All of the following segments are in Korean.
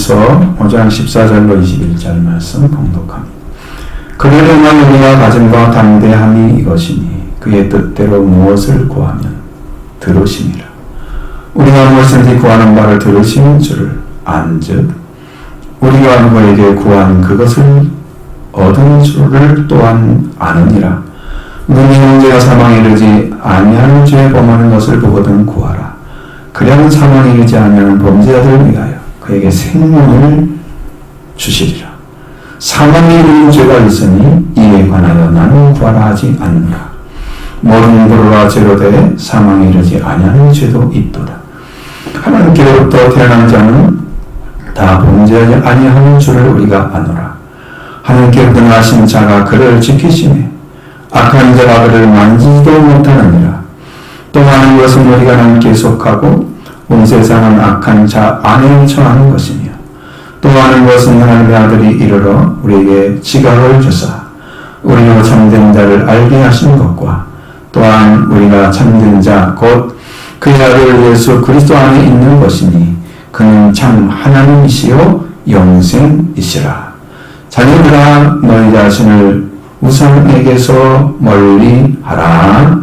요한일서 5장 14절로 21절 말씀 봉독합니다. 그를 향한 우리가 가진 바 담대함이 이것이니 그의 뜻대로 무엇을 구하면 들으시니라. 우리가 무엇든지 구하는 바를 들으시는 줄을 안즉 우리가 그에게 구한 그것을 얻은 줄을 또한 아느니라. 너희 형제가 사망에 이르지 아니하는 죄에 범하는 것을 보거든 구하라. 그리하면 사망에 이르지 아니하는 범죄자들을 위하여 그에게 생명을 주시리라. 사망에 이르는 죄가 있으니 이에 관하여 나는 구하라 하지 않노라. 모든 도로가 죄로 돼 사망에 이르지 아니하는 죄도 있도다. 하나님께로부터 태어난 자는 다 범죄하지 아니하는 줄을 우리가 아노라. 하나님께 등하신 자가 그를 지키시매 악한 자가 그를 만지지도 못하느니라. 또 많은 것은 우리가 하나님께 속하고 온 세상은 악한 자 안에 처하는 것이며 또 많은 것은 하나님의 아들이 이르러 우리에게 지각을 주사 우리로 참된 자를 알게 하신 것과 또한 우리가 참된 자 곧 그의 아들 예수 그리스도 안에 있는 것이니 그는 참 하나님이시요 영생이시라. 자녀들아 너희 자신을 우상에게서 멀리하라.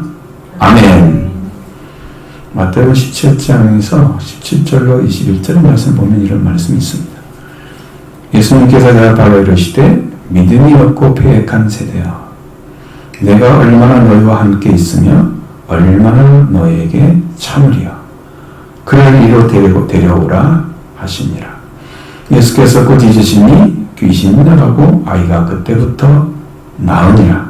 아멘. 마태복음 17장에서 17절로 21절 말씀 보면 이런 말씀이 있습니다. 예수님께서 바로 이르시되 믿음이 없고 패역한 세대여 내가 얼마나 너희와 함께 있으며 얼마나 너희에게 참으리요 그를 이로 데려오라 하시니라. 예수께서 곧 잊으시니 귀신이 나가고 아이가 그때부터 나으니라.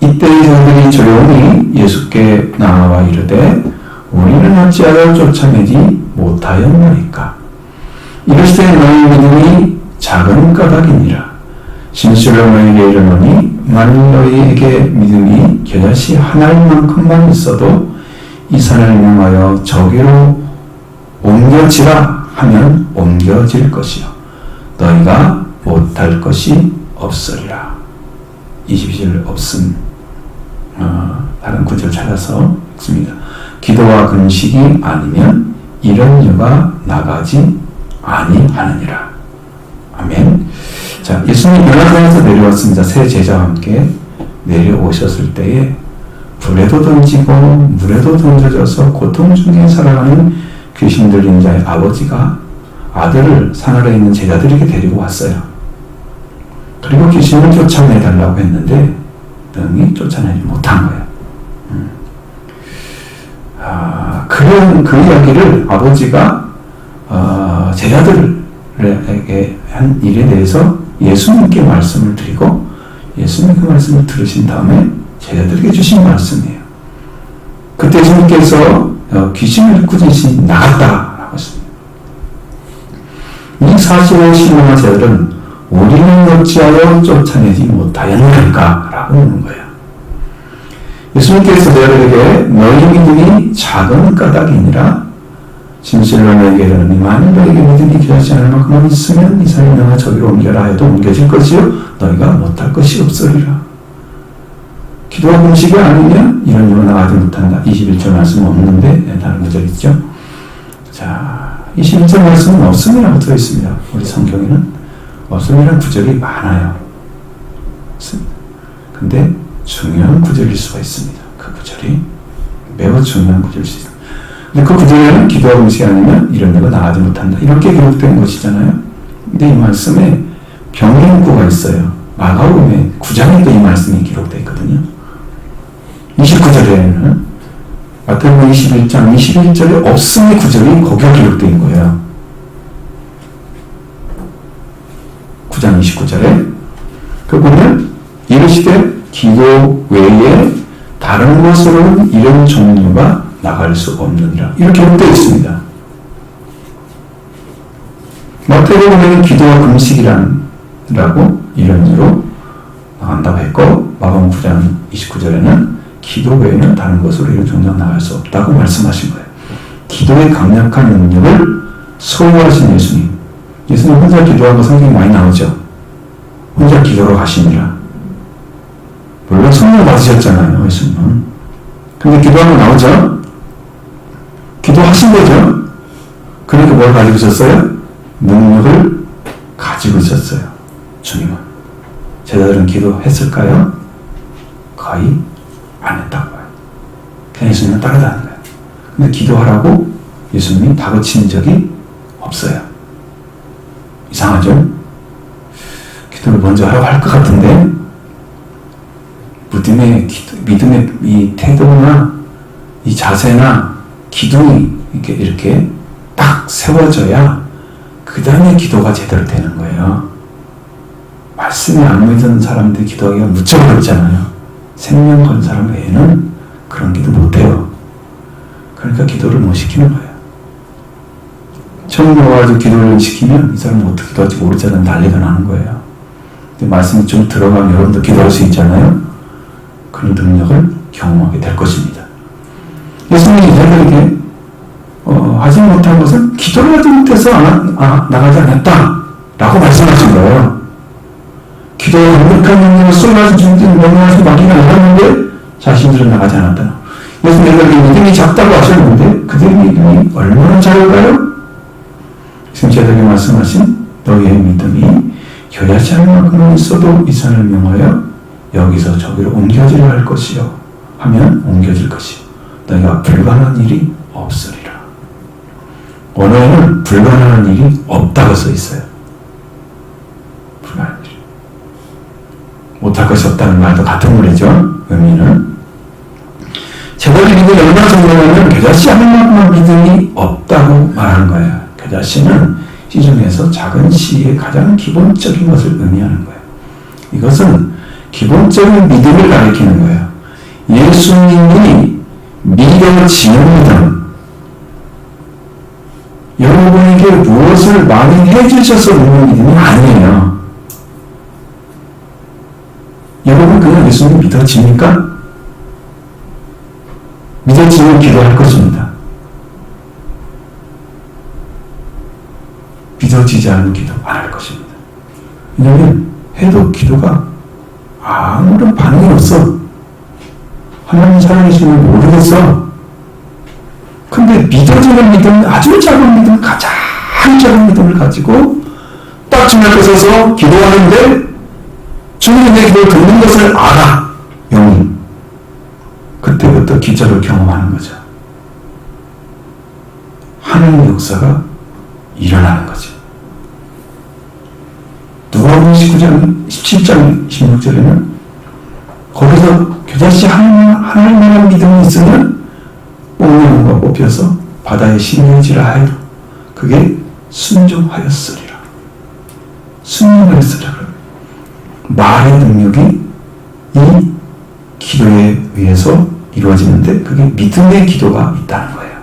이때 저들이 조용히 예수께 나와 이르되 우리는 어찌하여 쫓아내지 못하였나이까. 이르시되 너희 믿음이 작은 까닭이니라. 진실로 너희에게 이르노니 만일 너희에게 믿음이 겨자씨 하나만큼만 있어도 이 산을 명하여 저기로 옮겨지라 하면 옮겨질 것이요 너희가 못할 것이 없으리라. 22절 없음. 다른 구절 찾아서 읽습니다. 기도와 금식이 아니면 이런 여가 나가지 아니하느니라. 아멘. 자, 예수님 연합산에서 내려왔습니다. 세 제자와 함께 내려오셨을 때에 불에도 던지고 물에도 던져져서 고통 중에 살아가는 귀신 들린 자의 아버지가 아들을 산 아래에 있는 제자들에게 데리고 왔어요. 그리고 귀신을 쫓아내달라고 했는데 능히 쫓아내지 못한 거예요. 그런 그 이야기를 아버지가 제자들에게 한 일에 대해서 예수님께 말씀을 드리고 예수님 그 말씀을 들으신 다음에 제자들에게 주신 말씀이에요. 그때 예수님께서 귀신을 꾸짖으신 나갔다라고 했습니다. 이 사실을 신앙한 제자들은 우리는 어찌하여 쫓아내지 못하였나이까? 라고 묻는 거예요. 예수님께서 제자들에게 너희 믿음이 작은 까닭이니라. 진실로 너희에게 이르노니 만일 너희에게 믿음이 겨자씨 않을 만큼만 있으면 이 산을 명하여 저기로 옮겨라 해도 옮겨질 것이요 너희가 못할 것이 없으리라. 기도와 금식이 아니면 이런 일로 나가지 못한다. 21절 말씀은 없는데 다른 구절 있죠. 자, 21절 말씀은 없음이라고 들어있습니다. 우리 성경에는 없음이라는 구절이 많아요. 근데 중요한 구절일 수가 있습니다. 그 구절이 매우 중요한 구절일 수 있습니다. 근데 그 구절에는 기도와 금식이 아니면 이런 일로 나가지 못한다. 이렇게 기록된 것이잖아요. 근데 이 말씀에 변경구가 있어요. 마가복음에 9장에도 이 말씀이 기록되어 있거든요. 29절에는 마태복음 21장 21절에 없음의 구절이 거기에 기록되어 있는 거예요. 9장 29절에 그 보면 이르시되 기도 외에 다른 것으로는 이런 종류가 나갈 수 없느니라. 이렇게 기록되어 있습니다. 마태복음에는 기도와 금식이라고 이런 이유로 나간다고 했고 마가복음 9장 29절에는 기도 외에는 다른 것으로 이런 종류가 나갈 수 없다고 말씀하신 거예요. 기도의 강력한 능력을 소유하신 예수님. 예수님 혼자 기도한 거 성경에 많이 나오죠. 혼자 기도로 가시니라. 물론 성령 받으셨잖아요, 예수님은. 근데 기도하면 나오죠? 기도하신 거죠? 그러니까 뭘 가지고 있었어요? 능력을 가지고 있었어요. 주님은. 제자들은 기도했을까요? 거의 안 했다고 봐요. 그냥 예수님은 따라다니는 거예요. 근데 기도하라고 예수님이 다그친 적이 없어요. 이상하죠? 기도를 먼저 하라고 할 것 같은데 믿음의 이 태도나 이 자세나 기둥이 이렇게 딱 세워져야 그 다음에 기도가 제대로 되는 거예요. 말씀이 안 믿는 사람들이 기도하기가 무척 어렵잖아요. 생명 건 사람 외에는 그런 기도 못해요. 그러니까 기도를 못 시키는 거예요. 처음 와가지고 기도를 시키면 이 사람은 어떻게 기도할지 모르잖아요. 난리가 나는 거예요. 근데 말씀이 좀 들어가면 여러분도 기도할 수 있잖아요. 그런 능력을 경험하게 될 것입니다. 예수님이 이들에게 하지 못한 것은 기도를 하지 못해서 나가지 않았다 라고 말씀하신 거예요. 기도가 완벽한 능력을 쏟아져 주는 명령하신 마귀가 나갔는데 자신들은 나가지 않았다. 예수님에게 믿음이 작다고 하셨는데 그들의 믿음이 얼마나 작을까요? 지금 제자에게 말씀하신 너희의 믿음이 겨자씨 한 만큼만 있어도 이 산을 명하여 여기서 저기로 옮겨지려 할 것이요 하면 옮겨질 것이요 너희가 불가능한 일이 없으리라. 언어에는 불가능한 일이 없다고 써 있어요. 불가능한 일. 못할 것이 없다는 말도 같은 말이죠. 의미는. 제자들이 믿음이 얼마나 정도냐면 겨자씨 한 만큼만 믿음이 없다고 말하는 거예요. 겨자씨는 시 중에서 작은 씨의 가장 기본적인 것을 의미하는 거예요. 이것은 기본적인 믿음을 가리키는 거예요. 예수님이 믿어지는 믿음. 여러분에게 무엇을 많이 해주셔서 믿는 믿음이 아니에요. 여러분 그냥 예수님 믿어집니까? 믿어지면 기도할 것입니다. 믿어지지 않은 기도 안 할 것입니다. 왜냐하면 해도 기도가 아무런 반응이 없어. 하나님 살아계심을 모르겠어. 근데 믿어지는 믿음, 아주 작은 믿음, 가장 작은 믿음을 가지고 딱 주님 앞에 서서 기도하는데 주님이 내 기도를 듣는 것을 알아. 영이. 그때부터 기적을 경험하는 거죠. 하나님의 역사가 일어나는 거죠. 누가복음 19장, 17장, 16절에는 거기서 겨자씨 하나님만한 믿음이 있으면 옥나무가 뽑혀서 바다에 심겨지라 하여 그게 순종하였으리라. 순종하였으리라. 말의 능력이 이 기도에 의해서 이루어지는데 그게 믿음의 기도가 있다는 거예요.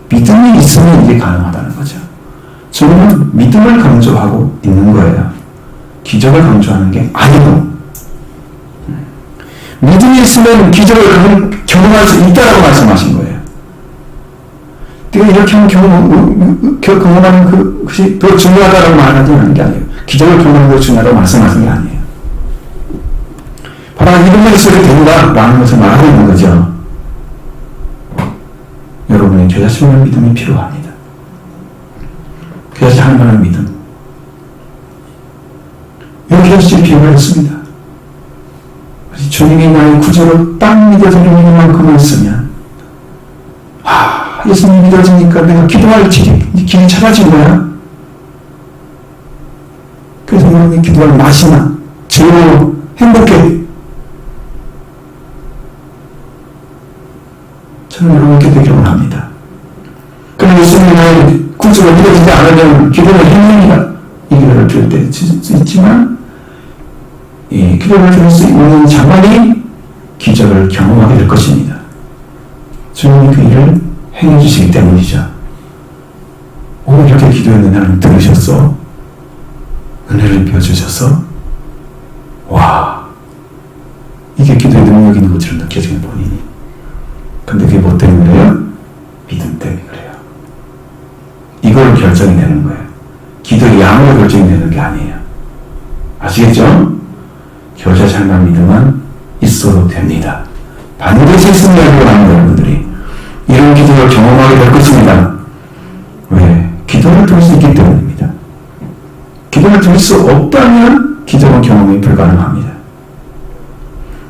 믿음이 있으면 이게 가능하다는 거죠. 저는 믿음을 강조하고 있는 거예요. 기적을 강조하는 게 아니고 믿음이 있으면 기적을 경험할 수 있다라고 말씀하신 거예요. 내가 이렇게 하면 경험하는 그것이 더 중요하다라고 말하는 게 아니에요. 기적을 경험하는 게 중요하다고 말씀하신 게 아니에요. 바로 믿음이 있어야 된다라는 것을 말하고 있는 거죠. 여러분의 겨자씨만한 믿음이 필요합니다. 겨자씨 하나만한 믿음. 이렇게 겨자씨 비유를 했습니다. 주님이 나의 구주로 딱 믿어지는 일만큼만 있으면 예수님 믿어지니까 내가 기도할 길이 찾아진 거야. 그래서 여러분이 기도할 맛이나 즐거워 행복해. 저는 여러분께 되기를 원합니다. 그럼 예수님이 나의 구주로 믿어지지 않으면 기도는 힘듭니다. 이 기도를 드릴 수 있지만 기도를 드릴 수 있는 자만이 기적을 경험하게 될 것입니다. 주님이 그 일을 행해 주시기 때문이죠. 오늘 이렇게 기도했는데 하나님 들으셨어? 은혜를 비워주셔서 와 이게 기도의 능력이 있는 것처럼 느껴지는 본인이. 근데 그게 뭐 때문에 그래요? 믿음 때문에 그래요. 이걸 결정이 되는 거예요. 기도의 양으로 결정이 되는 게 아니에요. 아시겠죠? 겨자씨 하나만 믿음은 있어도 됩니다. 반드시 승리하기로 하는 여러분들이 이런 기도를 경험하게 될 것입니다. 왜? 기도 기도를 드릴 수 있기 때문입니다. 기도를 드릴 수 없다면 기도는 경험이 불가능합니다.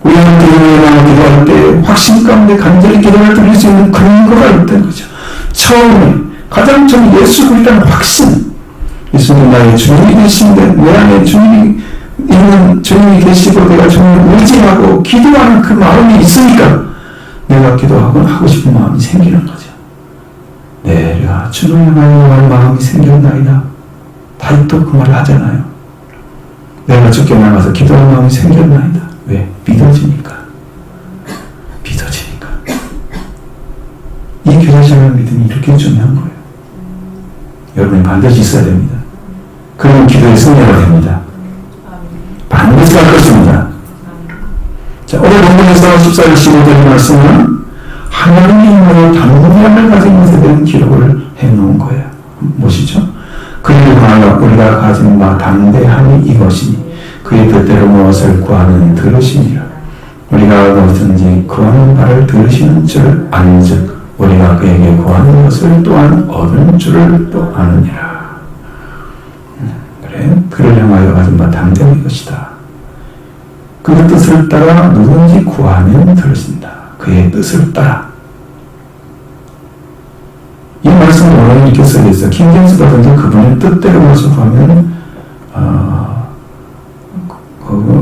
우리가 기도할 때 확신 가운데 간절히 기도를 드릴 수 있는 근거가 있다는 거죠. 처음에 가장 처음 예수 그리스도라는 확신, 예수님 나의 주님이 계신데 내 안에 주님이 있는 주님이 계시고 내가 주님을 의지하고 기도하는 그 마음이 있으니까 내가 기도하고 하고 싶은 마음이 생기는 거죠. 내가 주를 향하여 할 마음이 생겼나이다. 다윗도 그 말을 하잖아요. 내가 주께 나가서 기도할 마음이 생겼나이다. 왜? 믿어지니까. 믿어지니까. 이 교제생활 믿음이 이렇게 중요한 거예요. 여러분이 반드시 있어야 됩니다. 그러면 기도의 승리가 됩니다. 반드시 할 것입니다. 자, 오늘 본문에서 14절 15절의 말씀은 하나님으로 담대함을 가진 것에 대한 기록을 해놓은 거예요. 무엇이죠? 그를 향하여 우리가 가진 바 담대함이 이것이니 그의 뜻대로 무엇을 구하는 들으시니라. 우리가 무엇든지 구하는 바를 들으시는 줄 안즉 우리가 그에게 구하는 것을 또한 얻은 줄을 또 아느니라. 그래, 그를 향하여 가진 바 담대함이 이것이다. 그의 뜻을 따라 누구든지 구하면 들으신다. 그의 뜻을 따라. 이 말씀은 원어는 이렇게 써져 있어요. 킹제임스라든지 그분의 뜻대로 무엇을 구하면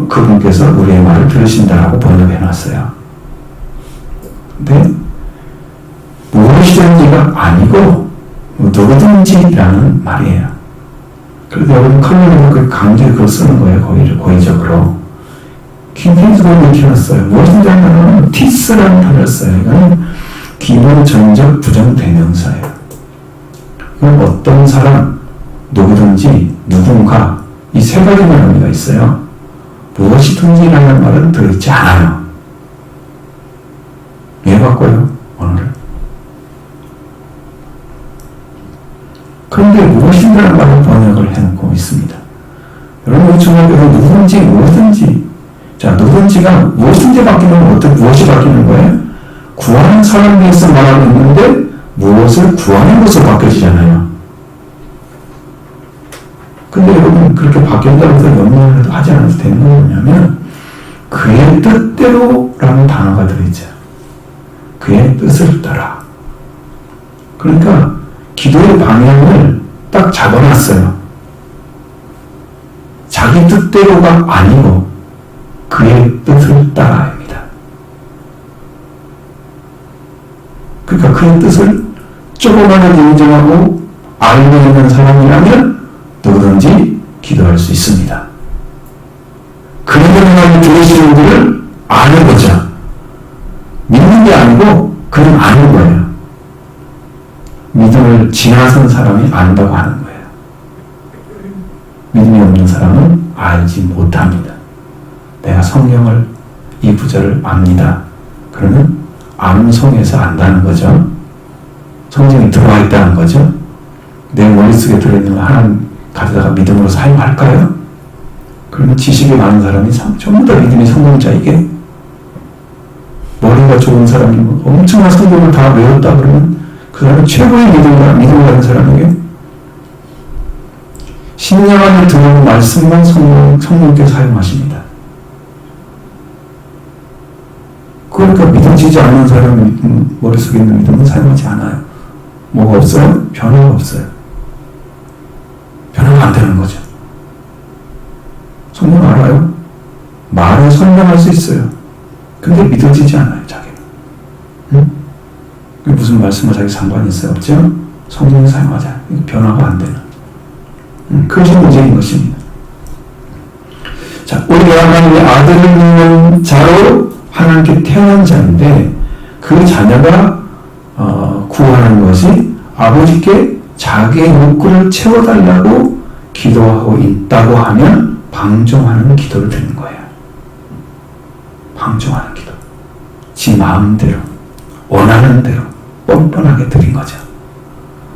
그분께서 우리의 말을 들으신다라고 번역해놨어요. 근데 무엇이든지가 아니고 누구든지라는 말이에요. 그래서 여러분 칼럼에서 그 강제로 그걸 쓰는 거예요. 고의적으로. 킹제임스가 이렇게 해놨어요. 무엇인지 하면 티스라는 단어를 써요. 이건 기본 전적 부정 대명사예요. 이건 어떤 사람, 누구든지, 누군가 이 세 가지만 의미가 있어요. 무엇이든지라는 말은 들어있지 않아요. 왜 바꿔요? 언어를. 그런데 무엇인가라는 말을 번역을 해놓고 있습니다. 여러분 우리 중학교에서 누구든지 무엇든지, 자 누구든지가 무엇든지 바뀌면 무엇이 바뀌는 거예요? 구하는 사람에 대해서 말하고 있는데 무엇을 구하는 것으로 바뀌어지잖아요. 근데 여러분 그렇게 바뀐다고 해서 염려를 하지 않아도 되는 건 뭐냐면 그의 뜻대로라는 단어가 들어있죠. 그의 뜻을 따라. 그러니까 기도의 방향을 딱 잡아놨어요. 자기 뜻대로가 아니고 그의 뜻을 따라입니다. 그러니까 그의 뜻을 조금만은 인정하고 알고 있는 사람이라면 누구든지 기도할 수 있습니다. 그를 향하여 들으시는 분을 아는 거죠. 믿는 게 아니고 그는 아는 거예요. 믿음을 지나선 사람이 안다고 하는 거예요. 믿음이 없는 사람은 알지 못합니다. 내가 성경을 이 구절을 압니다. 그러면 암송해서 안다는 거죠. 성경에 들어와 있다는 거죠. 내 머릿속에 들어있는 걸 하나님 가져다가 믿음으로 사용할까요? 그러면 지식이 많은 사람이 전부 다 믿음의 성공자이게, 머리가 좋은 사람이 엄청난 성경을 다 외웠다 그러면 그 사람은 최고의 믿음을 가진 사람에게 신령 안에 들어온 말씀만 성령께서 사용하십니다. 그러니까 믿어지지 않는 사람 머릿속에 있는 믿음은 사용하지 않아요. 뭐가 없어요? 변화가 없어요. 변화가 안 되는 거죠. 성령 알아요? 말을 설명할 수 있어요. 근데 믿어지지 않아요, 자기는. 응? 그게 무슨 말씀과 자기 상관이 있어요? 없죠? 성령이 사용하지 않아요. 변화가 안 되는. 그것이 문제인 것입니다. 자, 우리가 하나님의 아들을 믿는 자로 하나님께 태어난 자인데 그 자녀가 구하는 것이 아버지께 자기의 욕구를 채워달라고 기도하고 있다고 하면 방종하는 기도를 드리는 거예요. 방종하는 기도. 지 마음대로 원하는 대로 뻔뻔하게 드린 거죠.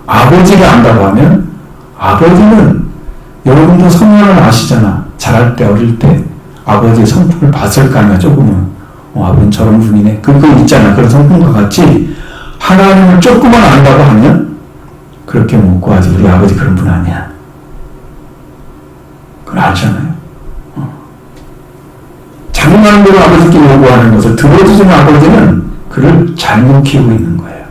아버지가 안다고 하면 아버지는 여러분도 성령을 아시잖아. 자랄 때 어릴 때 아버지의 성품을 봤을 거 아니야. 조금은 아버지는 저런 분이네. 그거 있잖아. 그런 성품과 같이 하나님을 조금만 안다고 하면 그렇게 못 구하지. 우리 아버지 그런 분 아니야. 그걸 알잖아요. 자기만한 대로 아버지께 요구하는 것을 들어주는 아버지는 그를 잘못 키우고 있는 거예요.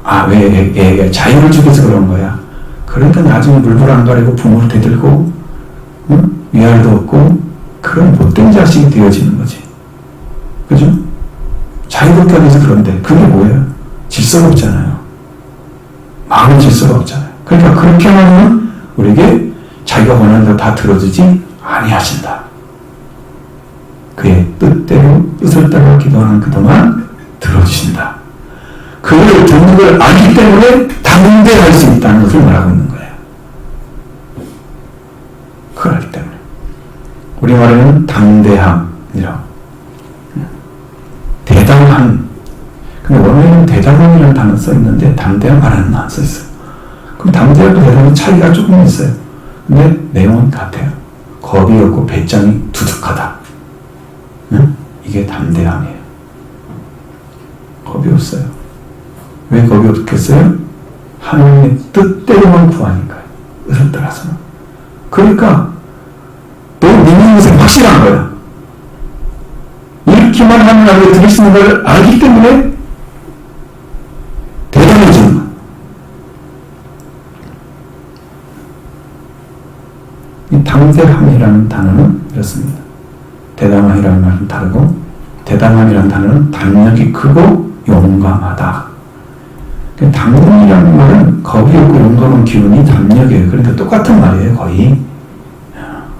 아, 왜 애가 자유를 주기 위해서 그런 거야. 그러니까 나중에 물불 안 가리고 부모를 대들고 위알도 없고 그런 못된 자식이 되어지는 거지. 그죠? 자유롭게 하기 위해서 그런데 그게 뭐예요? 질서가 없잖아요. 마음의 질서가 없잖아요. 그러니까 그렇게 하면 우리에게 자기가 원하는 대로 다 들어주지 아니하신다. 그의 뜻을 따라 기도하는 그동안 들어주신다. 그를 듣는 걸 알기 때문에 담대할 수 있다는 것을 말하고 있는 거예요. 그걸 알기 때문에. 우리말에는 담대함이라고. 대담함. 근데 원래는 대담함이라는 단어 써 있는데 담대함 말하는 안 써 있어요. 그럼 담대함과 대담함 차이가 조금 있어요. 근데 내용은 같아요. 겁이 없고 배짱이 두둑하다. 응? 이게 담대함이에요. 겁이 없어요. 왜 겁이 없겠어요? 하나님의 뜻대로만 구하니까요. 뜻을 따라서는. 그러니까 너 믿는 것은 확실한 거야. 이렇게만 하면 나를 드릴 수 있는 걸 알기 때문에 대단해지는 거야. 이 담대함이라는 단어는 이렇습니다. 대담함이라는 말은 다르고, 대담함이라는 단어는 담력이 크고 용감하다. 담력이라는 말은 겁이 없고 용감한 기운이 담력이에요. 그러니까 똑같은 말이에요, 거의.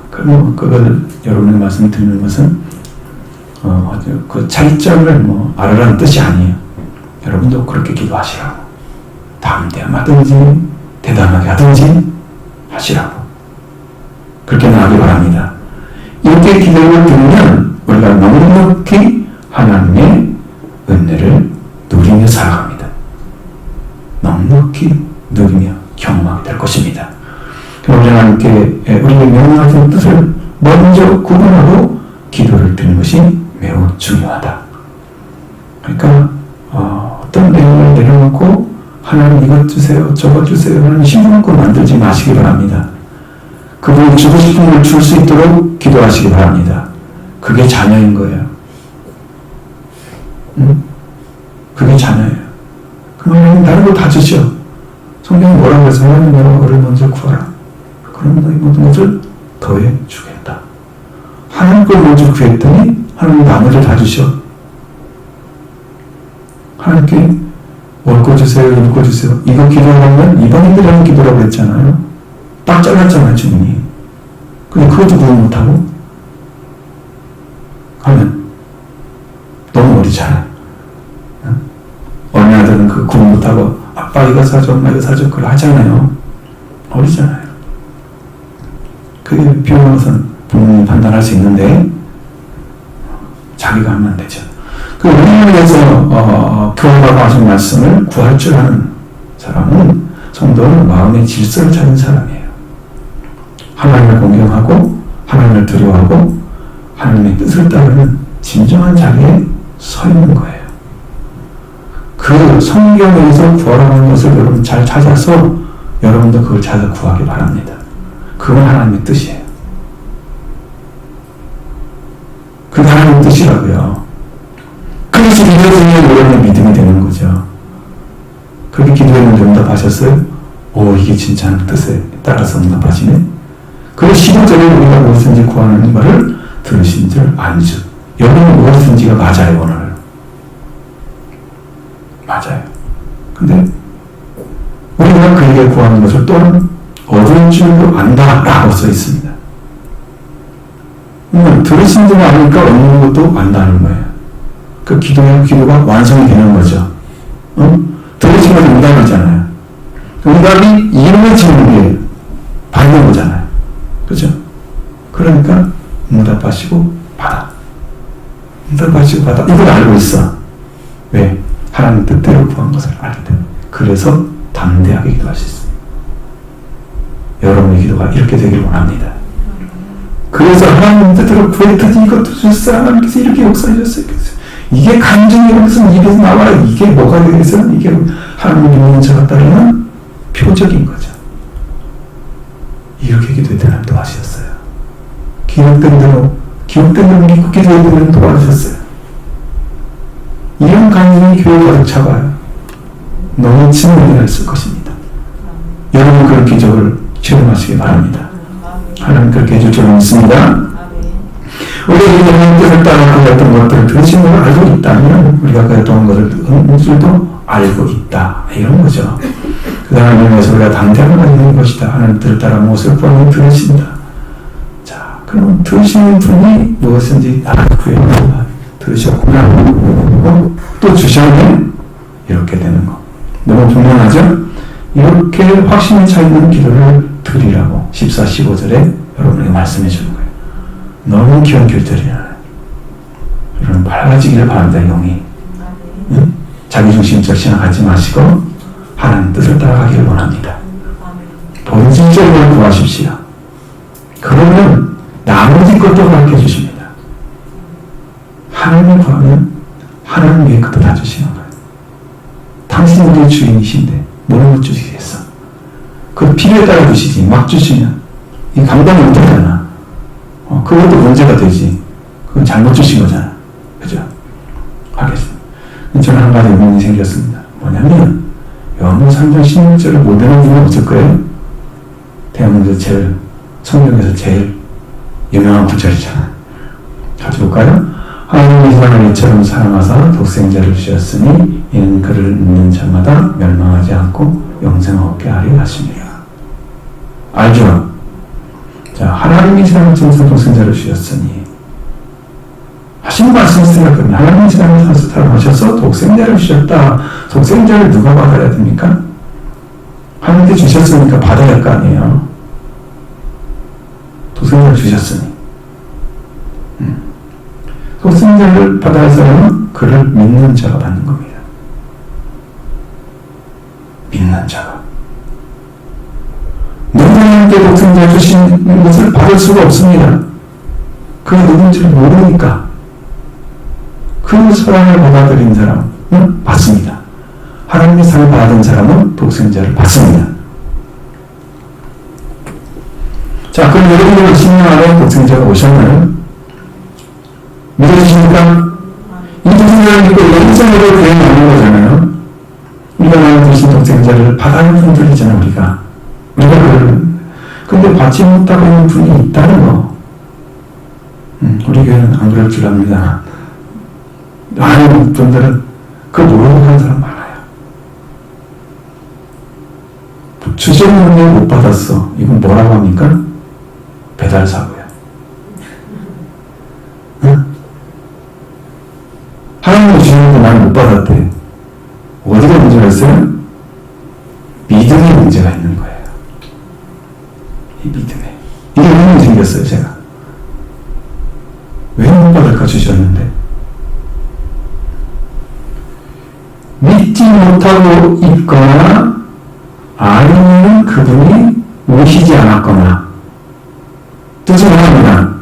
그럼 그걸 여러분에게 말씀드리는 것은 그 차이점을 알으라는 뜻이 아니에요. 여러분도 그렇게 기도하시라고. 담대함하든지 대담하게 하든지 하시라고. 그렇게 나가기 바랍니다. 이렇게 기도를 드리면 우리가 넉넉히 하나님의 은혜를 누리며 살아갑니다. 넉넉히 누리며 경험하게 될 것입니다. 우리 하나님께 우리의 명령하신 뜻을 먼저 구분하고 기도를 드리는 것이 매우 중요하다. 그러니까 어떤 내용을 내려놓고 하나님 이것 주세요, 저것 주세요 하는 신부먹고 만들지 마시기 바랍니다. 그분이 주고 싶은 걸 줄 수 있도록 기도하시기 바랍니다. 그게 자녀인 거예요. 그게 자녀예요. 그럼 하나님 다른 거 다 주시오. 성경이 뭐라고 해서 하나님 여러 거를 먼저 구하라. 그러면 너희 모든 것을 더해 주겠다. 하나님 걸 먼저 구했더니 하나님 나머지를 다 주시오. 하나님께 먹고 주세요, 입고 주세요. 이거 기도하면 이방인들이 하는 기도라고 했잖아요. 딱 잘랐잖아요, 주님이. 근데 그것도 구분 못하고 하면 너무 어리잖아요. 어느 아들은 그 구분 못하고 아빠 이거 사줘, 엄마 이거 사줘 그걸 하잖아요. 어리잖아요. 그게 비오는 것은 부모님이 판단할 수 있는데 자기가 하면 안 되죠. 그 우리를 위해서 교훈하고 하신 말씀을 구할 줄 아는 사람은 성도는 마음의 질서를 찾는 사람이에요. 하나님을 공경하고 하나님을 두려워하고 하나님의 뜻을 따르는 진정한 자리에 서 있는 거예요. 그 성경에서 구하라는 것을 여러분 잘 찾아서 여러분도 그걸 찾아 구하기 바랍니다. 그건 하나님의 뜻이에요. 그게 하나님의 뜻이라고요. 그래서 믿어지면 여러분의 믿음이 되는 거죠. 그렇게 기도했는데 응답하셨어요? 오, 이게 진짜 하나님 뜻에 따라서 응답하시네? 그리고 시도적으로 우리가 무엇인지 구하는 말을 들으신 줄 안주. 여기는 무엇인지가 맞아요, 오늘. 맞아요. 근데 우리가 그에게 구하는 것을 또한 얻을 줄도 안다라고 써 있습니다. 들으신 줄 아니까 얻는 것도 안다는 거예요. 그 기도가 완성이 되는 거죠. 들으신 건 응답이잖아요. 응답이 이루어지는 게 받는 거잖아요. 그죠? 그러니까 응답하시고 받아. 응답하시고 받아. 이걸 알고 있어. 왜? 하나님 뜻대로 구한 것을 알기 때문에. 그래서 담대하게 기도할 수 있습니다. 여러분의 기도가 이렇게 되길 원합니다. 그래서 하나님 뜻대로 구했더니 이것도 주셨어요. 하나님께서 이렇게 역사해 주셨어요. 이게 감정이 무슨 입에서 나와 이게 뭐가 되겠어? 이게 하나님을 믿는 자가 따르는 표적인 거죠. 이렇게 기도해 하나님 도와주셨어요. 기록된 대로 믿고 기도해 하나님 도와주셨어요. 이런 감정이 교회가 가득 차가요. 넘치는 은혜가 있을 것입니다. 여러분 그런 기적을 체험하시기 바랍니다. 하나님 그렇게 해줄 줄 믿습니다. 우리가 하나님 뜻을 따라 그랬던 것들을 들으신 걸 알고 있다면 우리가 그랬던 것들도 알고 있다. 이런 거죠. 그 하나님에서 우리가 담대함을 가지는 것이다. 하나님 뜻을 따라 무엇을 구하면 들으신다. 자, 그럼 들으시는 분이 무엇인지 구해라. 들으셨구나. 또 주셨네. 이렇게 되는 거. 너무 분명하죠? 이렇게 확신이 차 있는 기도를 드리라고 14, 15절에 여러분에게 말씀해 주는 거예요. 너무 귀한 길들이야. 여러분 밝아지기를 바랍니다. 영이. 응? 자기중심적 신앙하지 마시고 하나님 뜻을 따라가기를 원합니다. 본질적으로 구하십시오. 그러면 나머지 것도 가르쳐 주십니다. 하나님을 구하면 하나님 위에 것도 다 주시는 거예요. 당신이 우리의 주인이신데 뭐를 주시겠어? 그 필요에 따라 주시지. 막 주시면 이 감당이 못 되잖아. 그것도 문제가 되지. 그건 잘못 주신 거잖아. 그죠? 하겠습니다. 저는 한 가지 의문이 생겼습니다. 뭐냐면 요한복음 3장 16절을 못 외우는 분이 없을 거예요. 대한민국에서 제일 성경에서 제일 유명한 구절이잖아. 같이 볼까요? 하나님이 세상을 이처럼 사랑하사 독생자를 주셨으니 이는 그를 믿는 자마다 멸망하지 않고 영생을 얻게 하려 하심이라. 알죠? 자, 하나님이 세상을 통해서 독생자를 주셨으니 하신 말씀을 생각하면 하나님이 세상을 사랑하셔서 독생자를 주셨다. 독생자를 누가 받아야 됩니까? 하나님께 주셨으니까 받아야 할 거 아니에요. 독생자를 주셨으니 독생자를 받아야 할 사람은 그를 믿는 자가 받는 겁니다. 믿는 자가. 누구에게 독생자 주신 것을 받을 수가 없습니다. 그가 누군지를 모르니까 그 사랑을 받아들인 사람은 받습니다. 하나님의 사랑을 받은 사람은 독생자를 받습니다. 자, 그럼 여러분들 10년 안에 독생자가 오셨나요? 믿어주십니까? 이 독생자를 믿고 영생으로 교회에 나오는 거잖아요. 우리가 나는 대신 독생자를 받아야 하는 분들이잖아요, 우리가 근데 받지 못하고 있는 분이 있다는 거. 우리 교회는 안 그럴 줄 압니다. 많은 분들은 그거 모르고 하는 사람 많아요. 주제문에 못 받았어. 이건 뭐라고 합니까? 배달사고야. 응? 하나님이 주는데 나는 못 받았대. 어디가 문제가 있어요? 믿음에 문제가 있는 거예요. 이 믿음에. 이게 의문이 생겼어요, 제가. 왜 못 받을까 주셨는데? 믿지 못하고 있거나 아니면 그분이 오시지 않았거나 뜻을 합니다.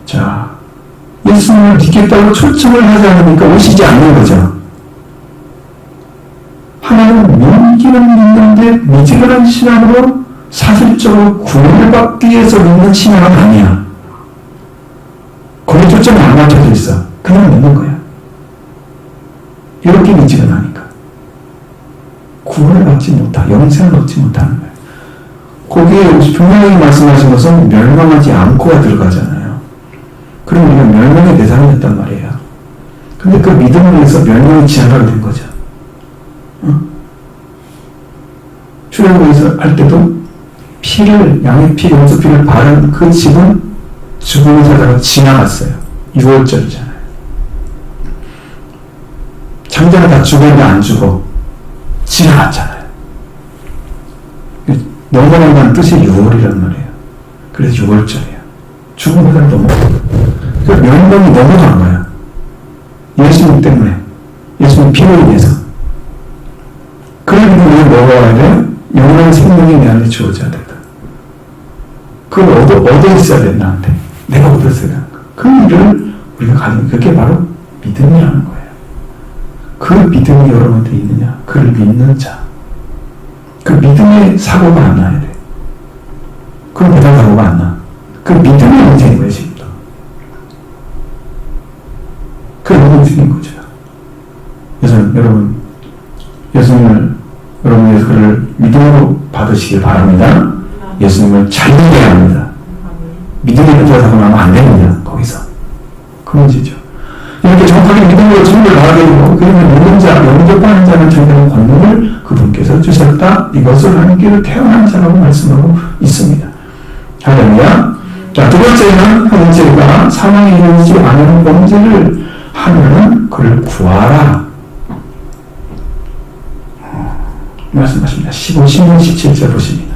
자, 예수님을 믿겠다고 초청을 하지 않으니까 오시지 않는 거죠. 하나님은 믿기는 믿는데 믿으라는 신앙으로 사실적으로 구원을 받기 위해서 믿는 신앙은 아니야. 거기 초점이 안 맞춰져 있어. 그냥 믿는 거야. 이렇게 믿지가 않으니까. 구원을 받지 못하, 영생을 얻지 못하는 거예요. 거기에 분명히 말씀하신 것은 멸망하지 않고가 들어가잖아요. 그럼 우리가 멸망의 대상이 됐단 말이에요. 근데 그 믿음을 위해서 멸망이 지나가게 된 거죠. 출애굽에서 할 때도 피를, 양의 피, 염소 피를 바른 그 집은 죽음을 살다가 지나갔어요. 6월절이잖아요. 장자가 다 죽었는데 안 죽어. 지나갔잖아요. 넘어간다는 뜻이 6월이란 말이에요. 그래서 6월절이에요. 죽음을 다 넘어간 거예요. 그러니까 멸망이 넘어간 거예요. 예수님 때문에. 예수님 피로 인해서. 그러기 때문에 먹어야 돼? 영원한 생명이 내 안에 주어져야 된다. 그걸 얻어 있어야 돼, 나한테. 내가 얻었어야 된다. 그 일을 우리가 가진 그게 바로 믿음이라는 거예요. 그 믿음이 여러분한테 있느냐? 그를 믿는 자. 그 믿음의 사고가 안 나야 돼. 그럼 배달 사고가 안 나. 그 믿음의 문제인 거예요, 지금도. 그게 너무 중요한 거죠. 그래서 여러분, 예수님을 믿음으로 받으시길 바랍니다. 예수님을 잘 믿어야 합니다. 믿음의 문제가 사고 나면 안 됩니다, 거기서. 그 문제죠. 이렇게 정확하게 믿음으로 주님을 나가게 되고, 그러면 믿는 자, 영접하는 자는 저희는 권능을 그분께서 주셨다. 이것을 하는 길을 태어난 자라고 말씀하고 있습니다. 할렐루야. 자, 두 번째는 형제가 사망에 이르지 않은 범죄를 하면은 그를 구하라. 말씀하십니다. 15, 16, 17절 보십니다.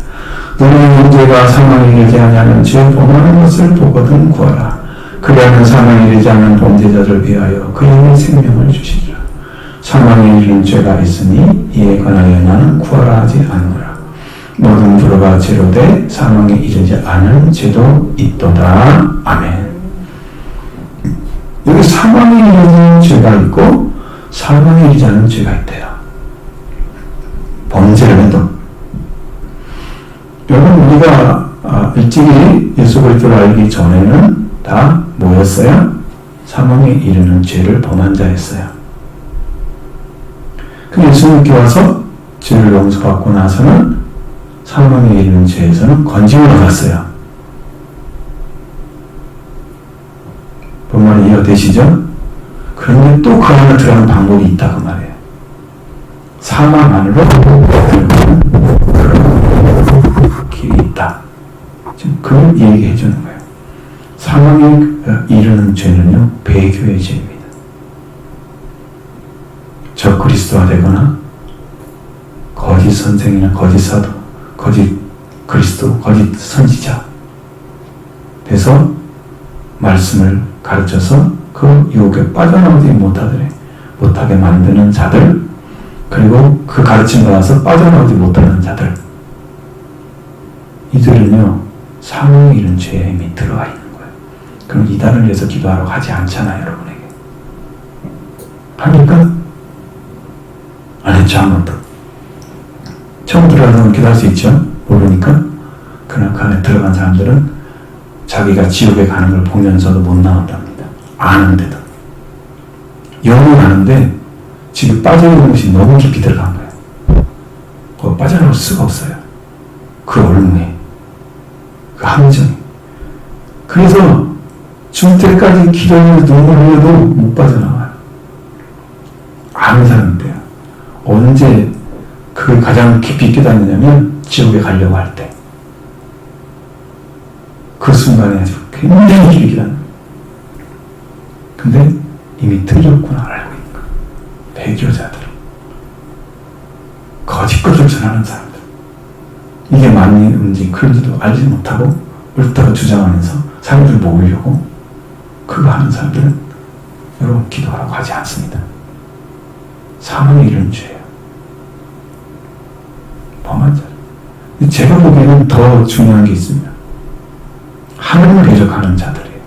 너는 형제가 사망에 이르지 아니하는 죄 범하는 것을 보거든 구하라. 그리하면 사망에 이르지 않은 범죄자를 위하여 그에게 생명을 주시리라. 사망에 이르는 죄가 있으니 이에 관하여 나는 구하라 하지 않노라. 모든 불화가 죄로 돼 사망에 이르지 않은 죄도 있도다. 아멘. 여기 사망에 이르는 죄가 있고 사망에 이르지 않은 죄가 있대요. 범죄를 해도. 여러분, 우리가 일찍이 예수 그리스도를 알기 전에는 다 뭐였어요? 사망에 이르는 죄를 범한 자였어요. 그 예수님께 와서 죄를 용서받고 나서는 사망에 이르는 죄에서는 건짐을 얻었어요. 본말이 이해되시죠? 그런데 또 그 안에 들어가는 방법이 있다 그 말이에요. 사망 안으로 들어가는 그런 길이 있다. 지금 그걸 얘기해 주는 거예요. 사망에 이르는 죄는요, 배교의 죄입니다. 저 그리스도가 되거나 거짓 선생이나 거짓 사도, 거짓 그리스도, 거짓 선지자 돼서 말씀을 가르쳐서 그 유혹에 빠져나오지 못하게 만드는 자들, 그리고 그 가르침 받아서 빠져나오지 못하는 자들, 이들은요 사망에 이른 죄에 이미 들어가 있는 거예요. 그럼 이단을 위해서 기도하라고 하지 않잖아요, 여러분에게. 합니까? 안 했죠, 한 번도. 처음 들어가서 기도할 수 있죠? 모르니까. 그러나 그 안에 들어간 사람들은 자기가 지옥에 가는 걸 보면서도 못 나온답니다. 아는데도. 영은 아는데 지금 빠져있는 것이 너무 깊이 들어간 거예요. 그거 빠져나올 수가 없어요. 그 얼무에, 그 함정에. 그래서 죽을 때까지 기도하면서 눈물 흘려도 못 빠져나와요. 아는 사람인데요. 언제 그걸 가장 깊이 깨닫느냐면 지옥에 가려고 할 때. 그 순간에 아주 굉장히 깊이 깨닫는 거예요. 근데 이미 틀렸구나 알고 있는 거예요. 배교자들, 거짓 것을 전하는 사람들, 이게 맞는지 그런지도 알지 못하고 옳다고 주장하면서 사람들을 모으려고 그거 하는 사람들은 여러분 기도하라고 하지 않습니다. 사망에 이르는 죄예요. 범한 자. 제가 보기에는 더 중요한 게 있습니다. 하나님을 대적하는 자들이에요.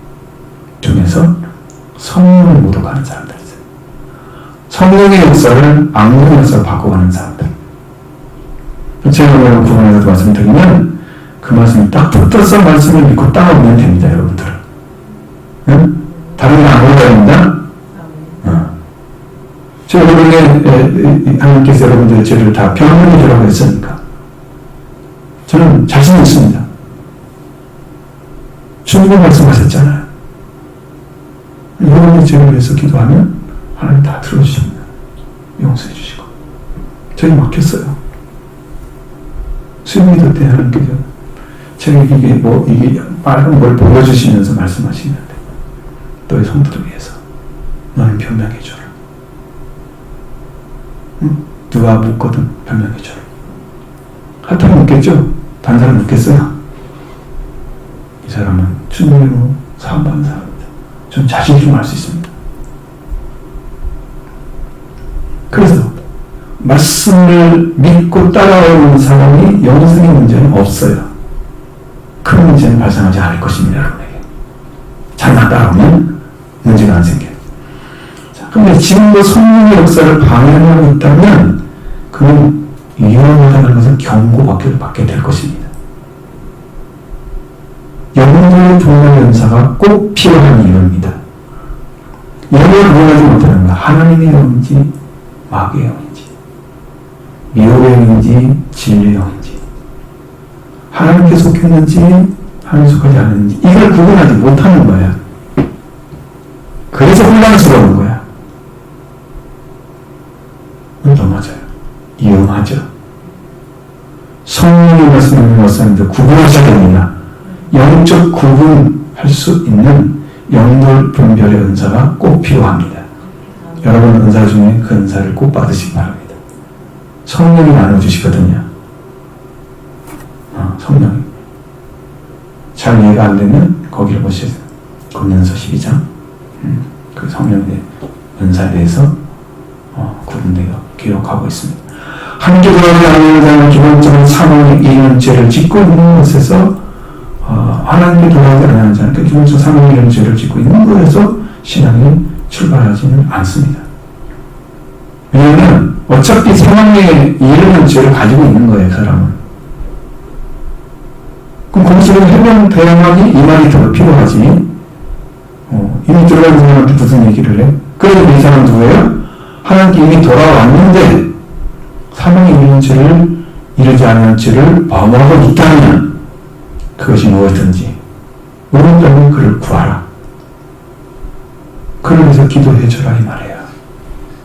중에서 성령을 모독하는 사람들 있어요. 성령의 역사를 악령의 역사로 바꿔가는 사람들. 제가 오늘 구분해서 말씀드리면 그 말씀이 딱 붙어서 말씀을 믿고 따라오면 됩니다, 여러분들. 응? 다른 게 안 올라갑니다. 제가 여러분의 하나님께서 여러분들의 죄를 다 변호해 주라고 했으니까 저는 자신 있습니다. 주님이 말씀하셨잖아요. 여러분의 죄를 위해서 기도하면 하나님 다 들어주십니다. 용서해 주시고. 저희 맡겼어요. 수요일도 때 하나님께서 제가 이게 빨간 걸 보여주시면서 말씀하시는데 너희 성도를 위해서 너는 변명해 줘라. 응? 누가 묻거든 변명해 줘라. 하여튼 묻겠죠? 다른 사람 묻겠어요? 이 사람은 주님으로 사함받는 사람입니다. 전 자신 있게 알 수 있습니다. 그래서 말씀을 믿고 따라오는 사람이 영생의 문제는 없어요. 큰 문제는 발생하지 않을 것입니다, 여러분에게. 잘만 따라오면 문제가 안 생겨요. 자, 그런데 지금도 성령의 역사를 방해하고 있다면 그는 위험하다는 것을 경고받게 될 것입니다. 영혼을 도우는 은사가 꼭 필요한 이유입니다. 영혼을 구원하지 못하는 것, 하나님의 영인지 마귀의 영인지 미혹의 영인지 진리의 영인지 하나님께 속했는지 하나님 속하지 않는지 이걸 구분하지 못하는 거야. 그래서 혼란스러운 거야. 맞아요. 위험하죠. 성령의 말씀을 말씀하는데 구분하셔야 됩니다. 영적 구분할 수 있는 영돌 분별의 은사가 꼭 필요합니다. 여러분 은사 중에 그 은사를 꼭 받으시기 바랍니다. 성령이 나눠주시거든요. 성령이. 잘 이해가 안 되면 거기를 보시죠. 고린도서 12장. 그 성령의 은사에 대해서 구분되어 기록하고 있습니다. 한계도하지 않는 자는 기본적인 사망의 이윤죄를 짓고 있는 것에서 하나님께 도하지 않는 자는 그 기본적 사망의 이윤죄를 짓고 있는 것에서 신앙이 출발하지는 않습니다. 왜냐하면 어차피 사망에 이르는 죄를 가지고 있는 거예요, 사람은. 그럼 거기서 해명 대응하기 이 말이 더 필요하지. 이미 들어간 사람한테 무슨 얘기를 해? 그래도 이 사람 누구예요? 하나님께 이미 돌아왔는데 사망에 이르는 죄를 이르지 않는 죄를 범하고 있다면 그것이 무엇이든지 모른다면 그를 구하라. 그를 위해서 기도해줘라 이 말이에요.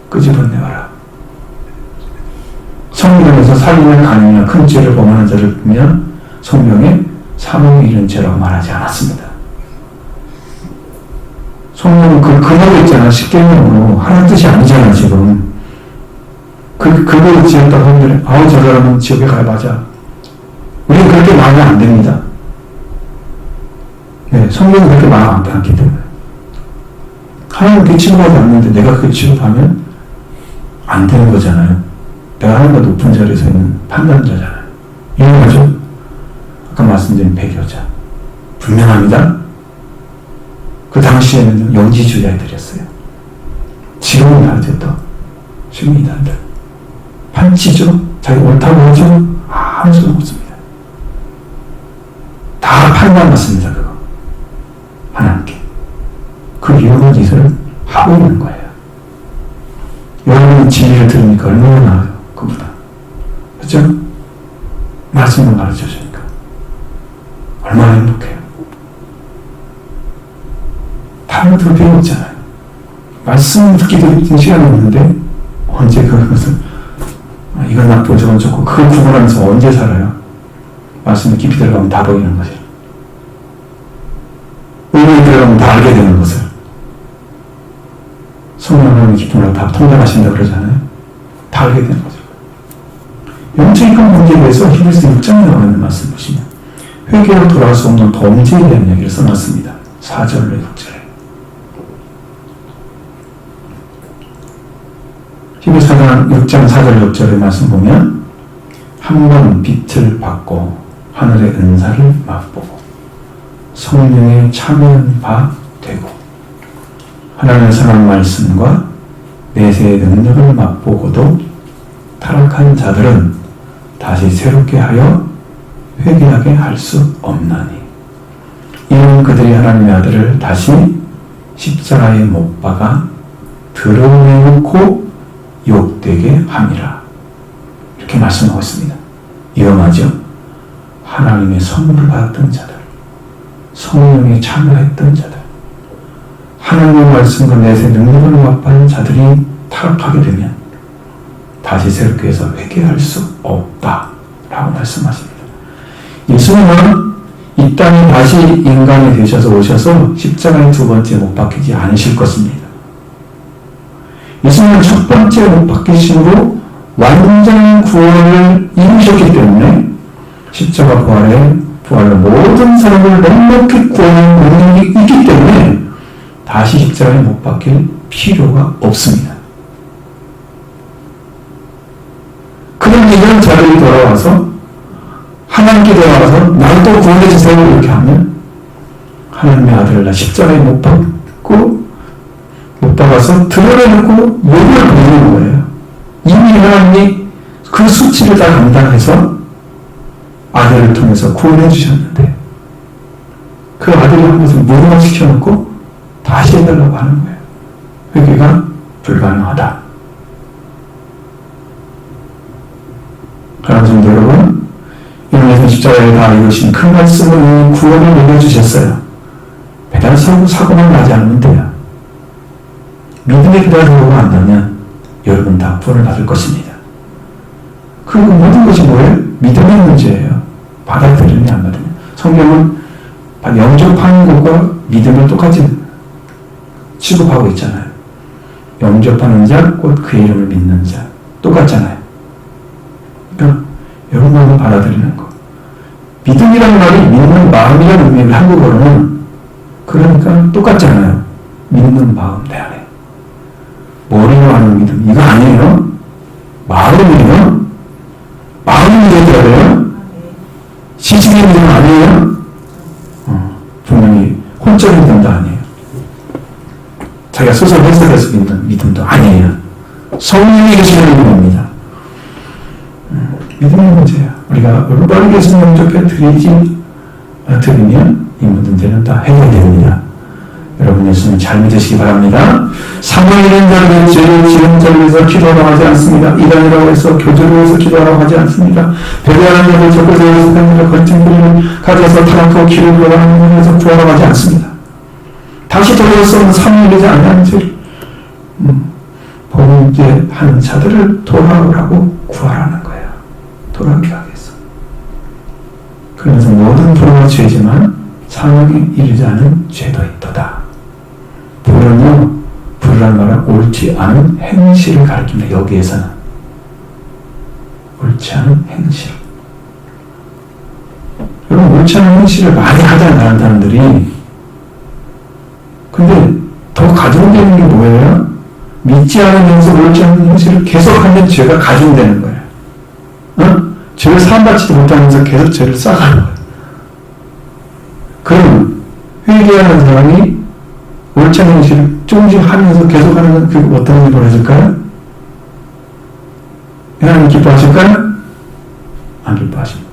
끄집어내와라. 성경에서 살인을 가늠이나 큰 죄를 범하는 자를 보면 성경에 사망에 이른 죄라고 말하지 않았습니다. 성경은 그거 있잖아. 십계명으로 하나님 뜻이 아니잖아 지금. 그걸 지었다고 하면 저 사람은 지옥에 가야 맞아. 우리는 그렇게 말하면 안 됩니다. 네, 성경은 그렇게 말하지 않기 때문에. 하나님 그렇게 취급하지 않는데 내가 그렇게 취급하면 안 되는 거잖아요. 내가 하나님과 높은 자리에 서 있는 판단자잖아요. 이해하죠? 아까 말씀드린 배교자. 분명합니다. 그 당시에는 영지주의자들이었어요. 지금은 다르죠 또. 지금이 다르다. 판치죠? 자기 옳다고 하죠? 아무 소용 없습니다. 다 판단받습니다 그거. 하나님께. 그 위험한 짓을 하고 있는 거예요. 여러분이 진리를 들으니까 얼마나 나아요 그보다. 그렇죠? 말씀을 가르쳐주니까 얼마나 행복해요. 다른 거 들을 필요 없잖아요. 말씀 듣기도 시간이 없는데 언제 그것을 이건 나쁘고 저건 좋고 그걸 구분하면서 언제 살아요? 말씀에 깊이 들어가면 다 보이는 것이에요. 의미에 들어가면 다 알게 되는 것을. 성령 하나님의 기쁨으로 다 통달하신다 그러잖아요. 다 알게 되는 거죠. 영적인 문제에 대해서 히브리서 6장에 나와 있는 말씀 보시면 회개로 돌아갈 수 없는 범죄에 대한 이야기를 써놨습니다. 4절로 6절에. 히브리서 6장 4절 6절의 말씀 보면 한 번 빛을 받고 하늘의 은사를 맛보고 성령에 참여한 바 되고 하나님의 선한 말씀과 내세의 능력을 맛보고도 타락한 자들은 다시 새롭게 하여 회개하게 할 수 없나니 이는 그들이 하나님의 아들을 다시 십자가에 못 박아 드러내놓고 욕되게 함이라. 이렇게 말씀하고 있습니다. 위험하죠? 하나님의 선물을 받았던 자들, 성령에 참여했던 자들, 하나님의 말씀과 내세 능력을 맛보는 자들이 타락하게 되면 다시 새롭게 해서 회개할 수 없다라고 말씀하십니다. 예수님은 이 땅에 다시 인간이 되셔서 오셔서 십자가에 두 번째 못 박히지 않으실 것입니다. 예수님은 첫 번째 못 박히심으로 완전한 구원을 이루셨기 때문에 십자가 부활로 모든 사람을 넉넉히 구원하는 능력이 있기 때문에 다시 십자가에 못 박힐 필요가 없습니다. 그런데 이런 자들이 돌아와서 하나님께 돌아와서 나를 또 구원해 주세요 이렇게 하면 하나님의 아들을 나 십자가에 못 박고 와서 드러내놓고 욕을 부리는 거예요. 이미 하나님이 그 수치를 다 감당해서 아들을 통해서 구원해 주셨는데 그 아들이 한 것을 무능화 시켜놓고 다시 해달라고 하는 거예요. 회개가 불가능하다. 그러나 성도 여러분, 이놈의 십자가에 다 이루신 큰 말씀으로 구원을 내려주셨어요. 배달 사고만 나지 않으면 돼요. 믿음의 기다리고 안다면 여러분 다 구원을 받을 것입니다. 그 모든 것이 뭐예요? 믿음의 문제예요. 받아들이느냐 안 받으냐. 성경은 영접하는 것과 믿음을 똑같이 취급하고 있잖아요. 영접하는 자, 곧 그의 이름을 믿는 자. 똑같잖아요. 그러니까 여러분은 받아들이는 거. 믿음이라는 말이 믿는 마음이라는 의미를 한국어로는 그러니까 똑같잖아요. 믿는 마음 내 안에. 머리로 하는 믿음. 이거 아니에요. 마음이에요. 마음이 믿어야 돼요. 시식의 믿음 아니에요. 분명히 혼적인 믿음도 아니에요. 자기가 소설 해석해서 믿는 믿음도 아니에요. 성령이 계시는 믿음입니다. 믿음의 문제야. 우리가 올바르게 예수님 영접해 드리면 이 모든 문제는 다 해결됩니다. 여러분 예수님 잘 믿으시기 바랍니다. 상황이 있는 자를 죄를 지은 자를 위해서 기도하라고 하지 않습니다. 이단이라고 해서 교조를 위해서 기도하라고 하지 않습니다. 배려하는 자를 적그리스도 위해서 팬들을 건진들을 가져서 타락하고 길을 걸어가는 자를 위해서 구하라고 하지 않습니다. 다시 돌아서는 상황이 되지 않는 죄를 범죄하는 자들을 돌아오라고 구하라는 거예요. 돌아오게 하겠어. 그래서 모든 불의가 죄지만 상황에 이르지 않은 죄도 있도다. 불은요, 불이라는 말은 옳지 않은 행실을 가리킵니다. 여기에서는 옳지 않은 행실. 여러분 옳지 않은 행실을 많이 하잖아요, 사람들이. 근데 더 가중되는 게 뭐예요? 믿지 않으면서 옳지 않은 행실을 계속하면 죄가 가중되는 거예요. 죄를 사함받지도 못하면서 계속 죄를 쌓아가는 거예요. 그럼 회개하는 사람이 옳지 않은 행실을 조금씩 하면서 계속하는 건 그게 어떤 일이 벌어질까요? 하나님 기뻐하실까요? 안 기뻐하십니다.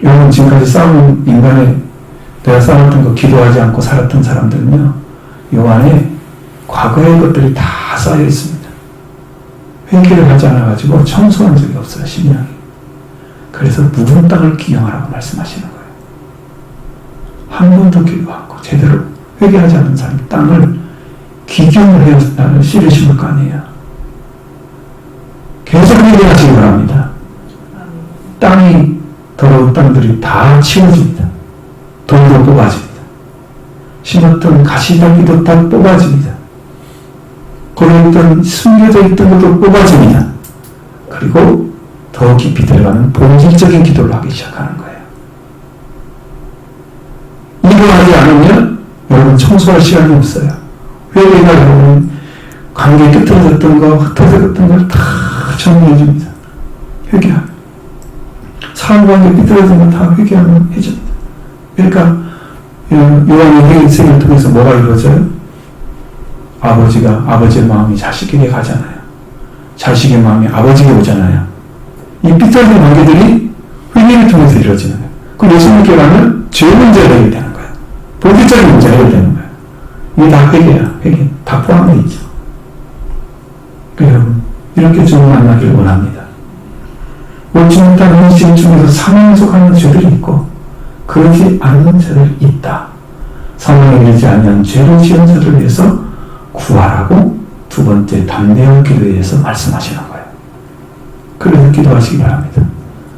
여러분 지금까지 싸운 인간의 내가 싸웠던 거 기도하지 않고 살았던 사람들은요, 요 안에 과거의 것들이 다 쌓여 있습니다. 회개를 하지 않아가지고 청소한 적이 없어요, 심령이. 그래서 묵은 땅을 기경하라고 말씀하시는 거예요. 한 번도 기도 않고 제대로 회개하지 않는 사람이 땅을 기경을 해야 씨를 심을 거 아니에요. 계속 회개하시기 바랍니다. 땅이 더러운 땅들이 다 치워집니다. 돌도 뽑아집니다. 심었던 가시떨기도 다 뽑아집니다. 거기에 있던 숨겨져 있던 것도 뽑아집니다. 그리고 더 깊이 들어가는 본질적인 기도를 하기 시작하는 거예요. 이거 하지 않으면 여러분 청소할 시간이 없어요. 회개가 여러분 관계 끄트러졌던 거, 흩어졌던 걸 다 정리해 줍니다. 회개하면. 사람관계 삐뚤어진 거 다 회개하면 해줍니다. 그러니까 요한의 회개를 통해서 뭐가 이루어져요? 아버지가 아버지의 마음이 자식에게 가잖아요. 자식의 마음이 아버지에게 오잖아요. 이 삐뚤어진 관계들이 회개를 통해서 이루어지는 거예요. 그럼 예수님께 가면 죄 문제가 해결되는 거예요. 본질적인 문제가 해결되는 거예요. 이게 다 회개야. 회개. 다 포함되어 있죠. 여러분 이렇게 좀 만나길 원합니다. 옳지 못한 행실 중에서 사망에 속하는 죄들이 있고 그러지 않는 자들이 있다. 사망에 이르지 아니한 죄를 지은 자들을 위해서 구하라고 두 번째 담대한 기도에 대해서 말씀하시는 거예요. 그래서 기도하시기 바랍니다.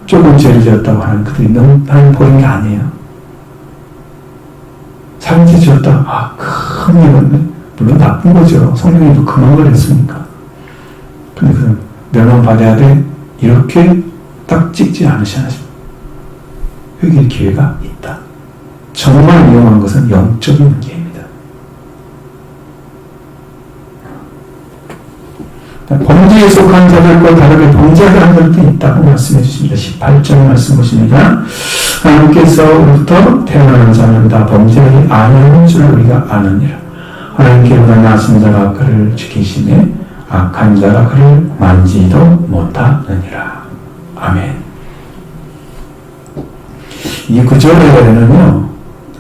조금 죄를 지었다고 하는 그들이 너무 나는 버린 게 아니에요. 살인죄 지었다. 큰 일은 물론 나쁜 거죠. 성령님도 그만 걸 했으니까. 근데 그는 멸망받아야 돼. 이렇게 딱 찍지 않으셔야죠. 회개의 기회가 있다. 정말 위험한 것은 영적인 문제입니다. 범죄에 속한 자들과 다르게 범죄하지 않는 자들도 있다고 말씀해 주십니다. 18절 말씀 보십니다. 하나님께서부터 태어나는 자는 다 범죄하지 아니하는 줄 우리가 아느니라. 하나님께로부터 나신 자가 그를 지키시매 악한 자가 그를 만지도 못하느니라. 아멘. 이 구절에는요,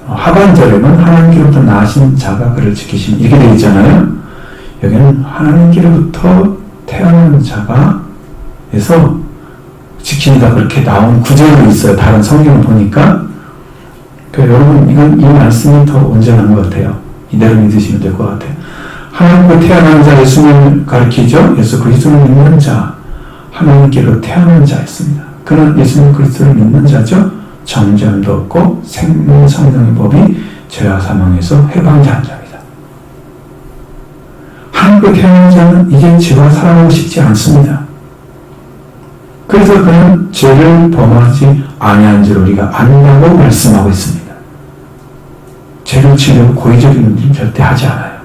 하반절에는 하나님께로부터 나신 자가 그를 지키시매 이렇게 되어 있잖아요. 여기는 하나님께로부터 태어난 자가 에서 지킨다 그렇게 나온 구절이 있어요. 다른 성경을 보니까. 그러니까 여러분 이 말씀이 더 온전한 것 같아요. 이대로 믿으시면 될 것 같아요. 하나님께 태어난 자 예수님을 가리키죠. 예수 그리스도를 믿는 자, 하나님께로 태어난 자였습니다. 그는 예수님 그리스도를 믿는 자죠. 정죄함도 없고 생명 성령의 법이 죄와 사망에서 해방자한 자입니다. 하나님께 태어난 자는 이제 죄와 살아가고 싶지 않습니다. 그래서 그는 죄를 범하지 아니한 줄 우리가 안다고 말씀하고 있습니다. 죄를 지려고 고의적인 움직임 절대 하지 않아요.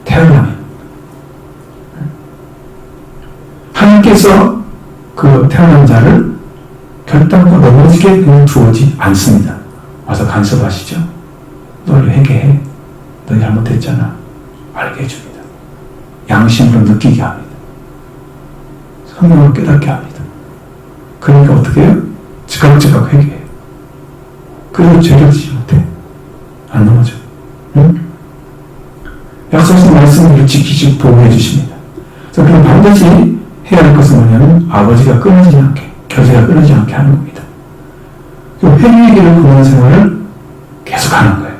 태어나면 하나님께서 그 태어난 자를 결단코 넘어지게 그냥 두어지 않습니다. 와서 간섭하시죠. 너를 회개해. 너 잘못했잖아. 알게 해줍니다. 양심으로 느끼게 합니다. 성령을 깨닫게 합니다. 그러니까 어떻게 해요? 즉각 회개해요. 그래서 죄를 지지 못해. 안 넘어져. 응? 약속하신 말씀을 지키시고 보호해 주십니다. 그래서 그럼 반드시 해야 할 것은 뭐냐면 아버지가 끊어지지 않게, 교제가 끊어지지 않게 하는 겁니다. 회개의 길을 걷는 생활을 계속하는 거예요.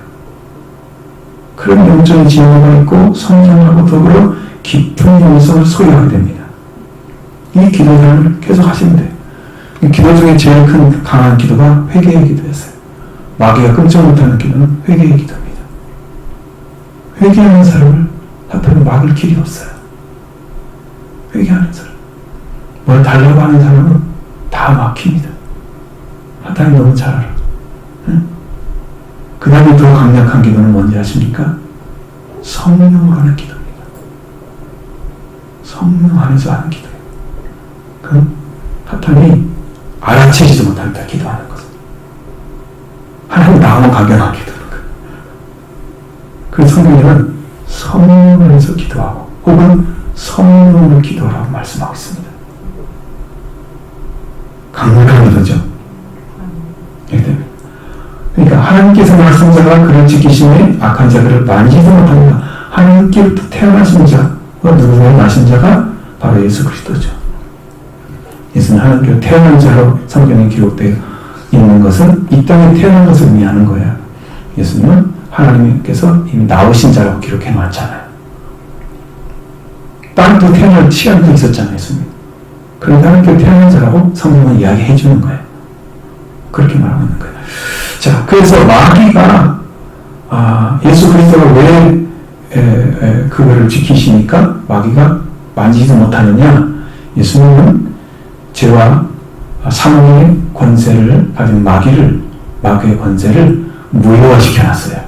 그런 영적인 진화가 있고 성장하고 더불어 깊은 영성을 소유하게 됩니다. 이 기도 생활을 계속 하시면 돼요. 기도 중에 제일 큰 강한 기도가 회개의 기도였어요. 마귀가 끔찍 못하는 기도는 회개의 기도입니다. 회개하는 사람을 사탄은 막을 길이 없어요. 회개하는 사람. 뭘 달라고 하는 사람은 다 막힙니다. 사탄이 너무 잘 알아. 응? 그 다음에 더 강력한 기도는 뭔지 아십니까? 성령으로 하는 기도입니다. 성령 안에서 하는 기도예요. 그럼 사탄이 알아채지도 못합니다. 기도하는 것은. 하나님 나하고 각연하게 기도하는 거예요. 그래서 성경에는 성령 안에서 기도하고 혹은 성령으로 기도하라고 말씀하고 있습니다. 강력한 기도죠. 그러니까 하나님께서 말씀자가 그를 지키시니 악한 자들을 만지도 못합니다. 하나님께부터 태어나신 자와 누구의 나신 자가 바로 예수 그리스도죠. 예수는 하나님께로 태어난 자로 성경에 기록되어 있는 것은 이 땅에 태어난 것을 의미하는 거예요. 예수님은 하나님께서 이미 나오신 자라고 기록해 놨잖아요. 땅도 태어날 시간도 있었잖아요. 예수님. 그러니까 하나님께로 태어난 자라고 성경은 이야기해 주는 거예요. 그렇게 말하고 있는 거예요. 자, 그래서 마귀가 예수 그리스도가 왜 그거를 지키시니까 마귀가 만지지도 못하느냐? 예수님은 죄와 사망의 권세를 가진 마귀의 권세를 무효화시켜놨어요.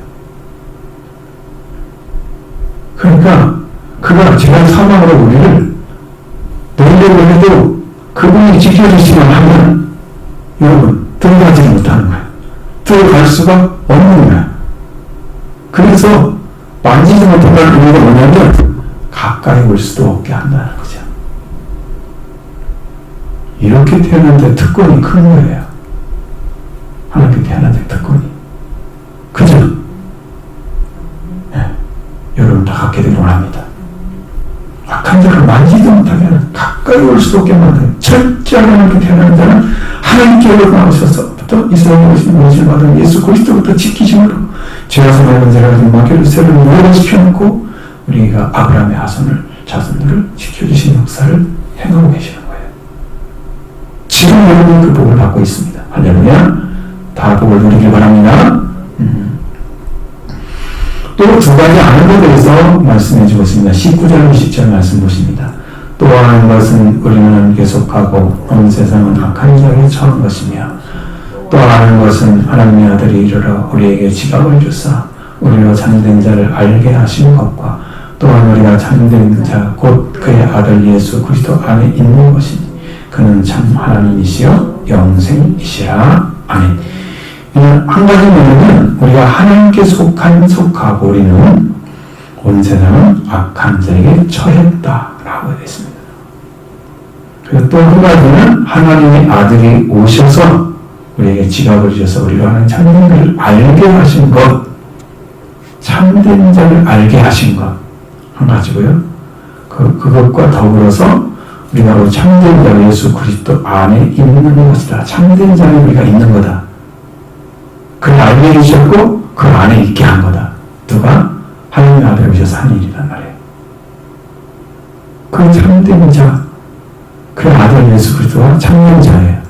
그러니까 그가 죄와 사망으로 우리를 놀려고 해도 그분이 지켜주시만 하면 여러분 들어가지 못하는 거예요. 들어갈 수가 없는 거예요. 그래서 만지지 못한다는 의미가 뭐냐면 가까이 올 수도 없게 한다는 거죠. 이렇게 태어난데 특권이 큰 거예요. 하나님께 태어난데 특권이. 그죠? 네. 여러분 다 갖게 되길 원합니다. 악한 자를 만지지 못하게 하는 가까이 올 수도 없게 만드는 철저하게 하나님께 태어난 자는 하나님께로 나오셔서부터 이스라엘 오신 모실 받은 예수 그리스도부터 지키심으로 죄와 사망의 권세를 가진 마귀를 새로 무효화시켜놓고 우리가 아브라함의 자손들을 지켜주신 역사를 행하고 계시는 거예요. 지금 여러분 그 복을 받고 있습니다. 할렐루야. 다 복을 누리길 바랍니다. 또 두 가지 아는 것에 대해서 말씀해 주고 있습니다. 19절 20절 말씀 보십니다. 또 아는 것은 우리는 계속하고 온 세상은 악한 자에게 처한 것이며 또 아는 것은 하나님의 아들이 이르러 우리에게 지각을 주사 우리로 참된 자를 알게 하신 것과 또한 우리가 참된 자 곧 그의 아들 예수 그리스도 안에 있는 것이니 그는 참 하나님이시여 영생이시라. 아멘. 한 가지 뭐냐면 우리가 하나님께 속하고 우리는 온 세상은 악한 자에게 처했다라고 했습니다. 그리고 또 한 가지는 하나님의 아들이 오셔서 우리에게 지각을 주셔서 우리가 하는 참된 자를 알게 하신 것, 참된 자를 알게 하신 것 한 가지고요. 그것과 더불어서 우리가 바로 참된 자 예수 그리스도 안에 있는 것이다. 참된 자에 우리가 있는 거다. 그를 알게 해주셨고 그 안에 있게 한 거다. 누가? 하나님의 아들이 오셔서 한 일이란 말이에요. 그 참된 자, 그 아들 예수 그리스도가 참된 자예요.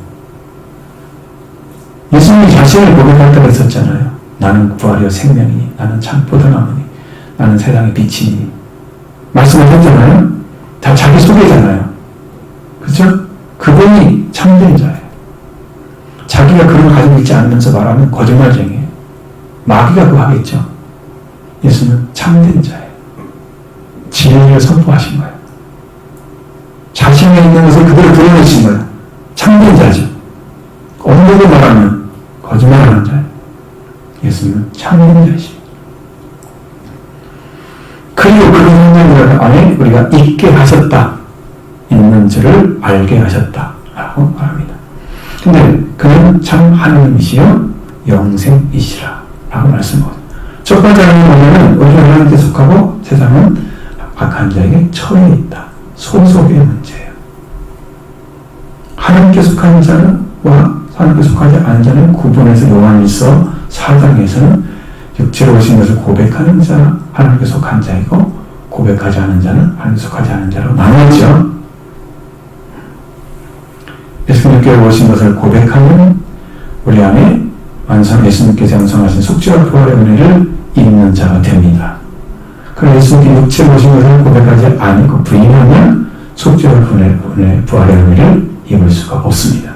예수님이 자신을 고백할 때가 있었잖아요. 나는 부활이요 생명이니, 나는 참 포도나무니, 나는 세상의 빛이니 말씀하셨잖아요. 다 자기 소개잖아요. 그렇죠? 그분이 참된 자예요. 자기가 그런 걸 가지고 있지 않으면서 말하면 거짓말쟁이에요. 마귀가 그거 하겠죠. 예수는 참된 자예요. 진리를 선포하신 거예요. 자신에 있는 것을 그대로 드러내신 거예요. 참된 자죠. 언제도 말하면 거짓말하는 자예요. 예수는 참된 자이십니다. 그리고 그런 성령들 안에 우리가 있게 하셨다. 있는 줄을 알게 하셨다라고 말합니다. 근데 그는 참 하나님이시여 영생이시라 라고 말씀합니다. 첫 번째 하나님 뭐냐면 우리는 하나님께 속하고 세상은 악한 자에게 처해 있다. 소속의 문제예요. 하나님께 속하는 자와 하나님께 속하지 않은 자는 구분해서 요한일서 4장에서는 육체로 오신 것을 고백하는 자, 하나님께 속한 자이고 고백하지 않은 자는 하나님께 속하지 않은 자로 나누었죠. 예수님께 오신 것을 고백하는 우리 안에 예수님께서 완성하신 속죄와 부활의 은혜를 입는 자가 됩니다. 그러나 예수님께 육체로 오신 것을 고백하지 않고 부인하면 속죄와 부활의 은혜를 입을 수가 없습니다.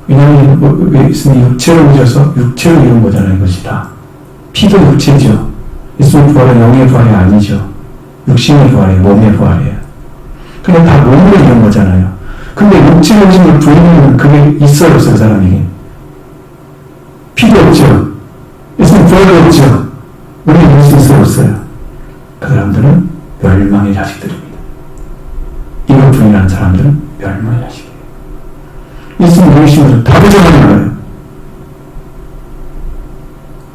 왜냐하면 예수님이 육체로 오셔서 육체로 이룬 거잖아요. 이것이 다. 피도 육체죠. 예수님 부활은 영의 부활이 아니죠. 육신의 부활이에요. 몸의 부활이에요. 그냥 다 몸으로 이룬 거잖아요. 근데 육체로 오신 걸 부인하면 그게 있어요, 없어요, 그 사람에게? 피도 없죠. 예수님 부활도 없죠. 우리는 예수 있어요, 없어요? 그 사람들은 멸망의 자식들입니다. 이걸 부인하는 사람들은 멸망의 자식이에요. 예수님 누구시면 다 부정하는 거예요.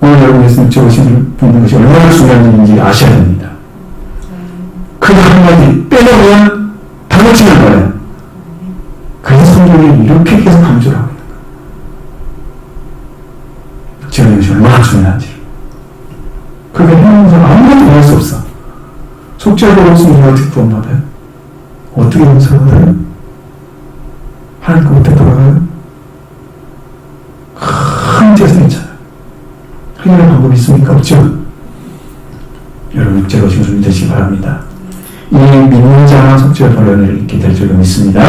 오늘 여러분 예수님 오신을 보는 것이 얼마나 중요한 일인지 아셔야 됩니다. 그 한마디 빼놓으면 다 놓치는 거예요. 그래서 성경이 이렇게 계속 강조를 하고 있는 거예요. 지금 이것이 얼마나 중요한지. 그게 해명해서 아무것도 할 수 없어. 속죄하고 없으면 어떻게 구원받아요? 어떻게 용서를 받아요? 하나님 그 곁에 돌아가요? 큰 죄가 있잖아요. 해결할 방법이 있습니까? 없죠? 여러분 육체로 오신 것을 믿으시기 바랍니다. 이 믿는 자가 속죄와 벌레를 있게 될 줄로 믿습니다.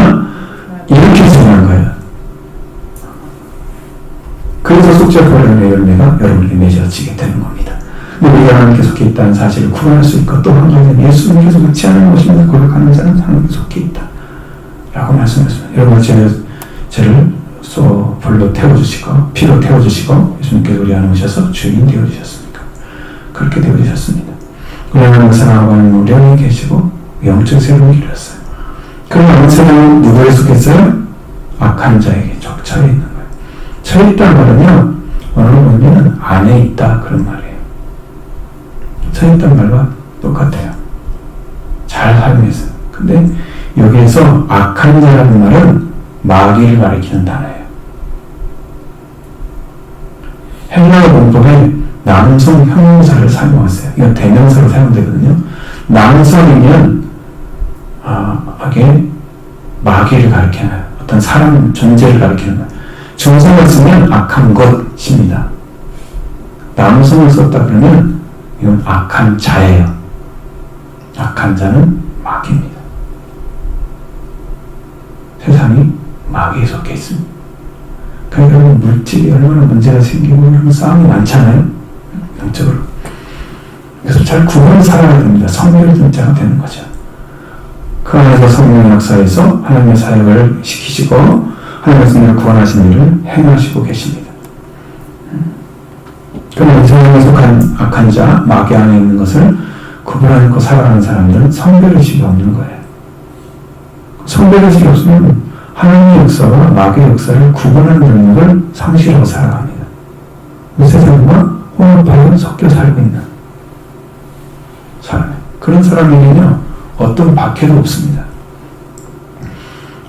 이렇게 중요한 거예요. 그래서 속죄와 벌레의 열매가 여러분에게 맺어지게 되는 겁니다. 우리가 하나님께 속해 있다는 사실을 구분할 수 있고 또 한 가지는 예수님께서 그렇지 않은 것임을 고백하는 자는 하나님께 속해 있다 라고 말씀하셨습니다. 여러분 죄를 불로 태워주시고 피로 태워주시고 예수님께서 우리 안에 오셔서 주인 되어주셨습니까? 그렇게 되어주셨습니다. 우리 하나님을 사랑하고 하는 우리 안에 계시고 영적 새로운 길을 했어요. 그러면 세상은 누구에 속했어요? 악한 자에게 처해 있는 거예요. 처해 있다는 말은요 오늘 의미는 안에 있다 그런 말이에요. 처해 있다는 말과 똑같아요. 잘 활용했어요. 근데 여기에서 악한 자라는 말은 마귀를 가리키는 단어예요. 헬라어 문법에 남성 형용사를 사용했어요. 이건 대명사로 사용되거든요. 남성이면 마귀를 가리키는 어떤 사람 존재를 가리키는 거예요. 중성을 쓰면 악한 것입니다. 남성을 썼다 그러면 이건 악한 자예요. 악한 자는 마귀입니다. 세상이 마귀에 속해 있습니다. 그러니까 물질이 얼마나 문제가 생기고 싸움이 많잖아요. 영적으로. 그래서 잘 구분을 살아야 됩니다. 성결의 자가 되는 거죠. 그 안에서 성령의 역사에서 하나님의 사역을 시키시고 하나님의 성령을 구원하신 일을 행하시고 계십니다. 그러나 세상에 속한 악한 자, 마귀 안에 있는 것을 구분 않고 살아가는 사람들은 성별의식이 없는 거예요. 성별의식이 없으면 하나님의 역사와 마귀의 역사를 구분하는 능력을 상실하고 살아갑니다. 세상과 혼합하여 섞여 살고 있는 사람. 그런 사람에게는요, 어떤 박해도 없습니다.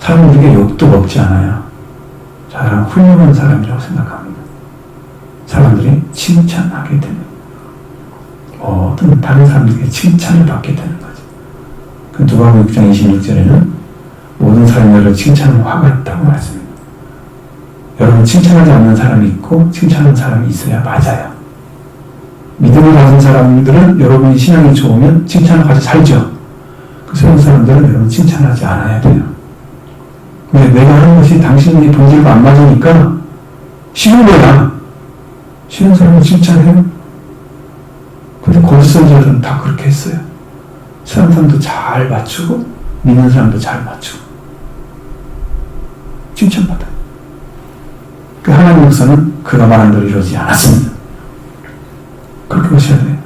사람들에게 욕도 먹지 않아요. 사람 훌륭한 사람이라고 생각합니다. 사람들이 칭찬하게 됩니다. 모든 다른 사람들에게 칭찬을 받게 되는 거죠. 그 누가복음 6장 26절에는 모든 사람들을 칭찬하는 화가 있다고 말씀합니다. 여러분, 칭찬하지 않는 사람이 있고 칭찬하는 사람이 있어야 맞아요. 믿음을 가진 사람들은 여러분이 신앙이 좋으면 칭찬을 가지고 살죠. 그 세운 사람들은 여러분 칭찬하지 않아야 돼요. 근데 내가 하는 것이 당신의 본질과 안 맞으니까 싫은 거야. 싫은 사람은 칭찬해요. 근데 골설자들은 다 그렇게 했어요. 사람도 잘 맞추고 믿는 사람도 잘 맞추고 칭찬받아요. 그 하나님의 역사는 그가 말한 대로 이루어지지 않았습니다. 그렇게 보셔야 돼요.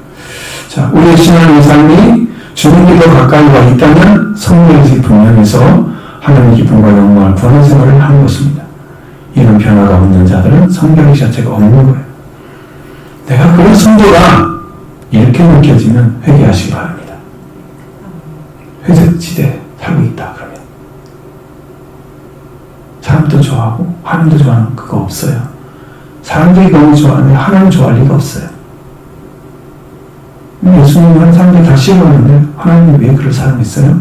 자, 우리의 신앙의 삶이 주님께 더 가까이 와 있다면 성령의 분명해서 하나님의 기쁨과 영광을 구하는 생활을 하는 것입니다. 이런 변화가 없는 자들은 성경 자체가 없는 거예요. 내가 그런 성도가 이렇게 느껴지면 회개하시기 바랍니다. 회색지대에 살고 있다 그러면 사람도 좋아하고 하나님도 좋아하는 그거 없어요. 사람들이 너무 좋아하는데 하나님 좋아할 리가 없어요. 예수님은 사람들이 다 싫어하는데 하나님이 왜 그를 사랑했어요?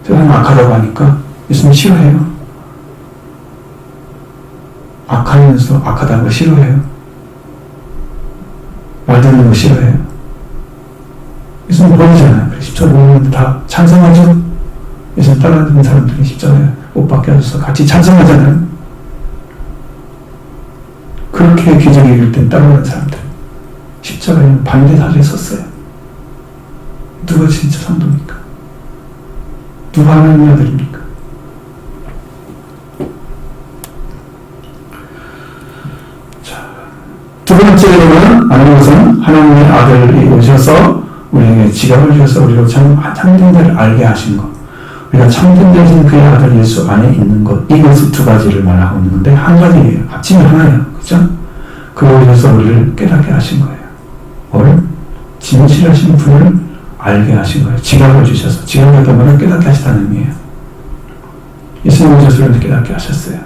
세상이 악하다고 하니까 예수님 싫어해요. 악하면서 악하다는 거 싫어해요. 말 듣는 거 싫어해요. 예수님 버리잖아요. 십자가 못 먹는데 다 찬성하죠? 예수님 따라듣는 사람들이 십자가에 못 박혀 앉아서 같이 찬성하잖아요. 그렇게 기적이 이룰 때 따라가는 사람들 십자가에는 반대 자리에 섰어요. 누가 진짜 성도입니까? 누가 하나님의 아들입니까? 두 번째로는 아는 것은 하나님의 아들이 오셔서 우리에게 지각을 주셔서 우리로 참된 자를 알게 하신 것, 우리가 참된 자신 그의 아들 예수 안에 있는 것, 이것을 두 가지를 말하고 있는 건데 한 가지예요. 합치면 하나예요. 그렇죠? 그걸 위해서 우리를 깨닫게 하신 거예요. 뭘? 진실하신 분을 알게 하신 거예요. 지각을 주셔서, 지각을 하면 깨닫게 하시다는 의미예요. 예수님 오셔서 우리를 깨닫게 하셨어요.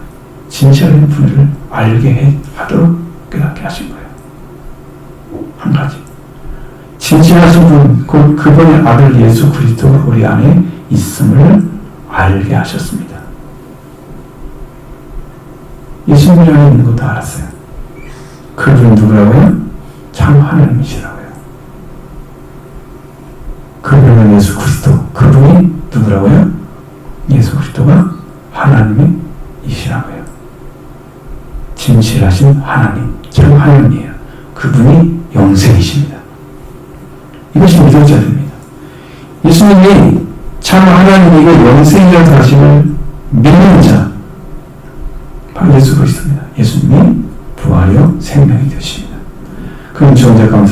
진실한 분을 알게 하도록 깨닫게 하신 거예요. 한 가지. 진실하신 분, 곧 그분의 아들 예수 그리스도가 우리 안에 있음을 알게 하셨습니다. 예수님 안에 있는 것도 알았어요. 그분이 누구라고요? 참 하나님이시라고요. 그분은 예수 그리스도, 그분이 누구라고요? 예수 그리스도가 하나님이시라고요. 진실하신 하나님, 참 하나님이에요. 그분이 영생이십니다. 이것이 믿어져야 됩니다. 예수님이 참 하나님이고 영생이라는 사실을 믿는 자, 바로 예수 그리스도입니다. 예수님이 부활이요 생명이 되십니다. 그는 존재 가운데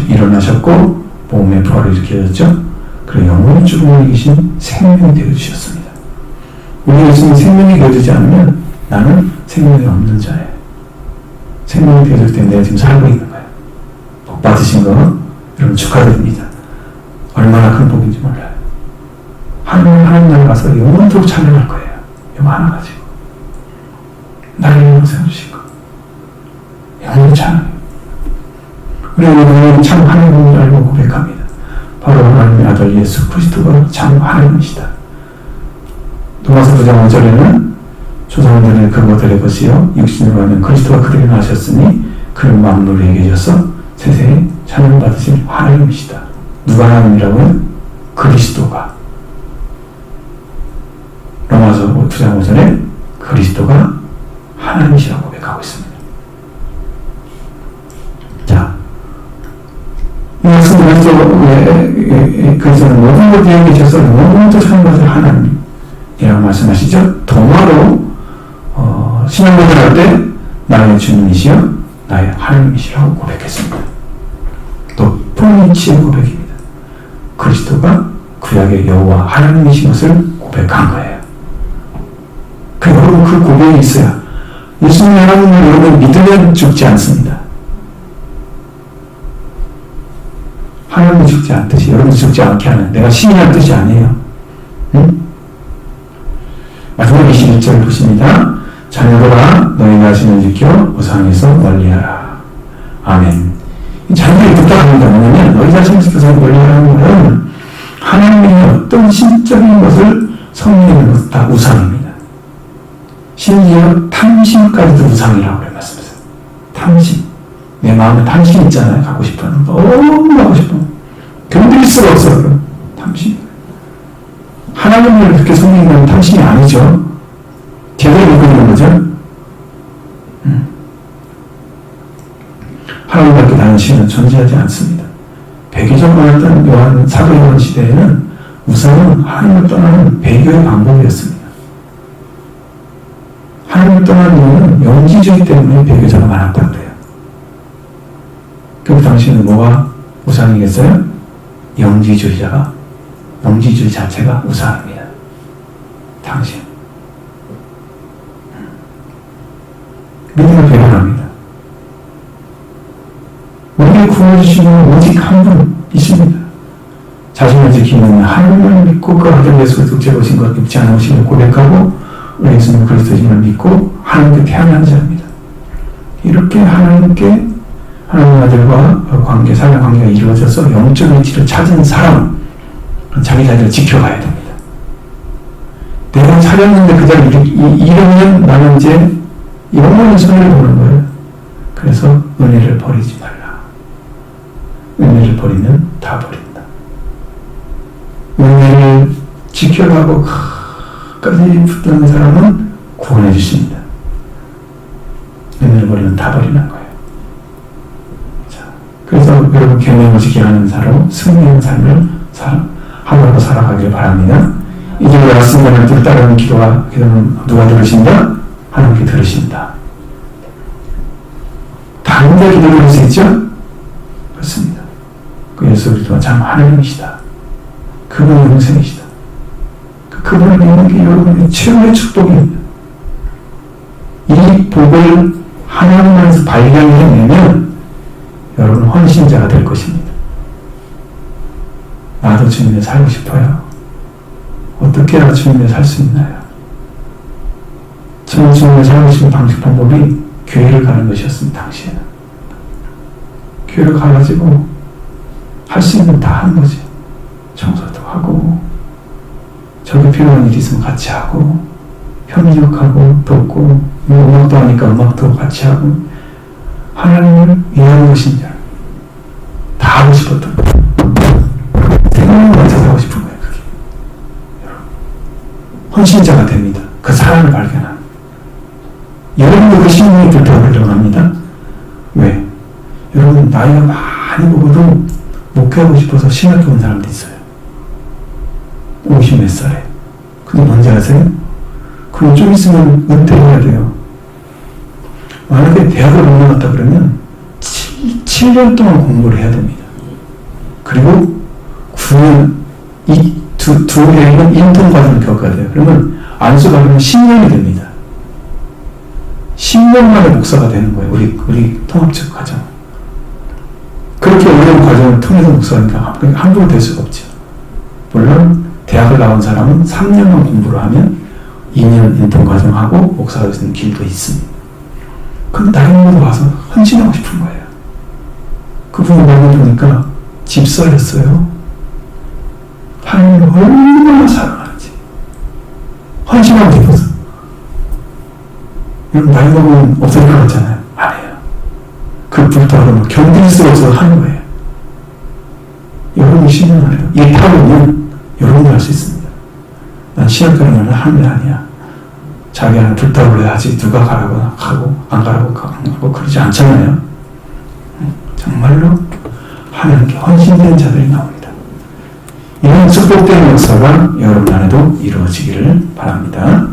일어나셨고 몸의 부활을 일으켜졌죠. 그리고 영원히 죽음을 이기신 생명이 되어주셨습니다. 우리 예수님 생명이 되어지지 않으면 나는 생명이 없는 자예요. 생명이 되어질 때 내가 지금 살고 있는 거예요. 복 받으신 거 여러분 축하드립니다. 얼마나 큰 복인지 몰라요. 하나님 나라 가서 영원토록 찬양할 거예요. 이거 하나 가지고 나를 영원 세워주신 거 영원히 찬양해요. 우리는 참 하나님을 알고 고백합니다. 바로 하나님의 아들 예수 그리스도가 참 하나님이시다. 로마서 9장 5절에는 조상들의 근거들의 것이요 육신으로 하면 그리스도가 그들에게 나셨으니 그는 만물에 계셔서 세세에 찬양을 받으신 하나님이시다. 누가 하나님이라고요? 그리스도가. 로마서 9장 5절에 그리스도가 하나님이시라고 고백하고 있습니다. 자, 이 말씀을 그래서는 모든 것에 계셔서 모든 것을 하나님이라고 말씀하시죠. 동화로 신앙고백을 할 때 나의 주님이시여 나의 하나님이시라고 고백했습니다. 또 하나님의 이치의 고백입니다. 그리스도가 구약의 여호와 하나님이신 것을 고백한 거예요. 여러분 그 고백이 있어야 예수님 하나님을 여러분 믿으면 죽지 않습니다. 하나님이 죽지 않듯이 여러분이 죽지 않게 하는 내가 신이란 뜻이 아니에요. 응? 마지막 21절 보십니다. 자녀들아 너희가 신을 지켜 우상에서 멀리하라. 아멘. 자녀들이 부탁합니다. 뭐냐면 너희 자신을 지켜서 멀리하라는 것은 하나님의 어떤 신적인 것을 성리하는 것은 다 우상입니다. 심지어 탐심까지도 우상이라고 그래 말씀하세요. 탐심. 내 마음에 탐심 있잖아요. 갖고 싶어하는 거. 너무 하고 싶어. 견딜 수가 없어. 그럼 탐심. 하나님을 그렇게 섬기는 탐심이 아니죠. 제대로 믿고 있는 거죠. 하나님밖에 다른 신은 존재하지 않습니다. 배교적으로 했던 사도 요한 시대에는 우상은 하나님을 떠나는 배교의 방법이었습니다. 하나님을 떠나는 이유는 영지주의 때문에 배교자가 많았다고 그래요. 그 당시에는 뭐가 우상이겠어요? 영지주의 자체가 우상입니다. 당신. 믿음을 배반합니다. 우리를 구원해주시는 오직 한 분이십니다. 자신을 지키는 하나님을 믿고 그 아들 예수 그리스도의 오신 것 믿지 않으심을 고백하고 우리 예수님 그리스도심을 믿고 하나님께 태어난 자입니다. 이렇게 하나님께 하나님 아들과 관계, 사랑 관계가 이루어져서 영적 위치를 찾은 사람은 자기 자신을 지켜가야 됩니다. 내가 찾았는데 그 자리를 잃으면 나는 이제 영원히 손해를 보는 거예요. 그래서 은혜를 버리지 말라. 은혜를 버리면 다 버린다. 은혜를 지켜가고 끝까지 붙드는 사람은 구원해 주십니다. 은혜를 버리면 다 버리는 거예요. 자, 그래서 여러분 계명을 지키게 하는 사람, 승리하는 삶을 하루하루 살아가길 바랍니다. 이제 말씀을 따르는 기도는 누가 들으신다? 하나님께 들으신다. 다른데 기도를 할 수 있죠? 그렇습니다. 그 예수 그리스도가 참 하나님이시다. 그분의 영생이시다. 그분을 믿는 게 여러분의 최고의 축복입니다. 이 복을 하나님 안에서 발견해내면 여러분은 헌신자가 될 것입니다. 나도 주님을 살고 싶어요. 어떻게 해야 주님을 살 수 있나요? 저는 주님을 살고 싶은 방법이 교회를 가는 것이었습니다. 당시에는. 교회를 가가지고 할 수 있는 다 하는 거지. 청소도 하고 저기 필요한 일이 있으면 같이 하고 협력하고 돕고 음악도 하니까 음악도 같이 하고 하나님을 위하는 것인 줄 다 하고 싶었던 거예요. 생명을 맞춰서 하고 싶은 거예요. 그게 헌신자가 됩니다. 그 사랑을 발견하는 여러분도 그 신분이 불타오르려고 합니다. 왜? 여러분 나이가 많이 먹어도 목회하고 싶어서 신학교 온 사람도 있어요. 50몇 살에. 근데 뭔지 아세요? 그럼 좀 있으면 은퇴해야 돼요. 만약에 대학을 못 나갔다 그러면 7년 동안 공부를 해야 됩니다. 그리고 9년, 두 해에는 인턴 과정을 겪어야 돼요. 그러면 안수 받으면 10년이 됩니다. 10년 만에 목사가 되는 거예요. 우리 통합적 과정. 그렇게 어려운 과정을 통해서 목사니까 함부로 될 수가 없죠. 물론 대학을 나온 사람은 3년만 공부를 하면 2년 인턴 과정하고 목사가 되는 길도 있습니다. 근데 나이 먹어도 와서 헌신하고 싶은 거예요. 그분이 만나보니까 집사였어요. 하나님을 얼마나 사랑하는지 헌신하고 싶어서. 여러분 나이 먹으면 없어질 것 같잖아요. 아니에요. 그 불타오르면 견딜 수가 없어서 하는 거예요. 여러분이 신앙을 안 해도 이 타오르면 여러분도 할 수 있습니다. 난 신앙가는 하는 게 아니야. 자기 안에 불타올라야 하지 누가 가라고 하고 안 가라고 하고 그러지 않잖아요. 정말로 하나님께 헌신된 자들이 나옵니다. 이런 축복된 역사가 여러분 안에도 이루어지기를 바랍니다.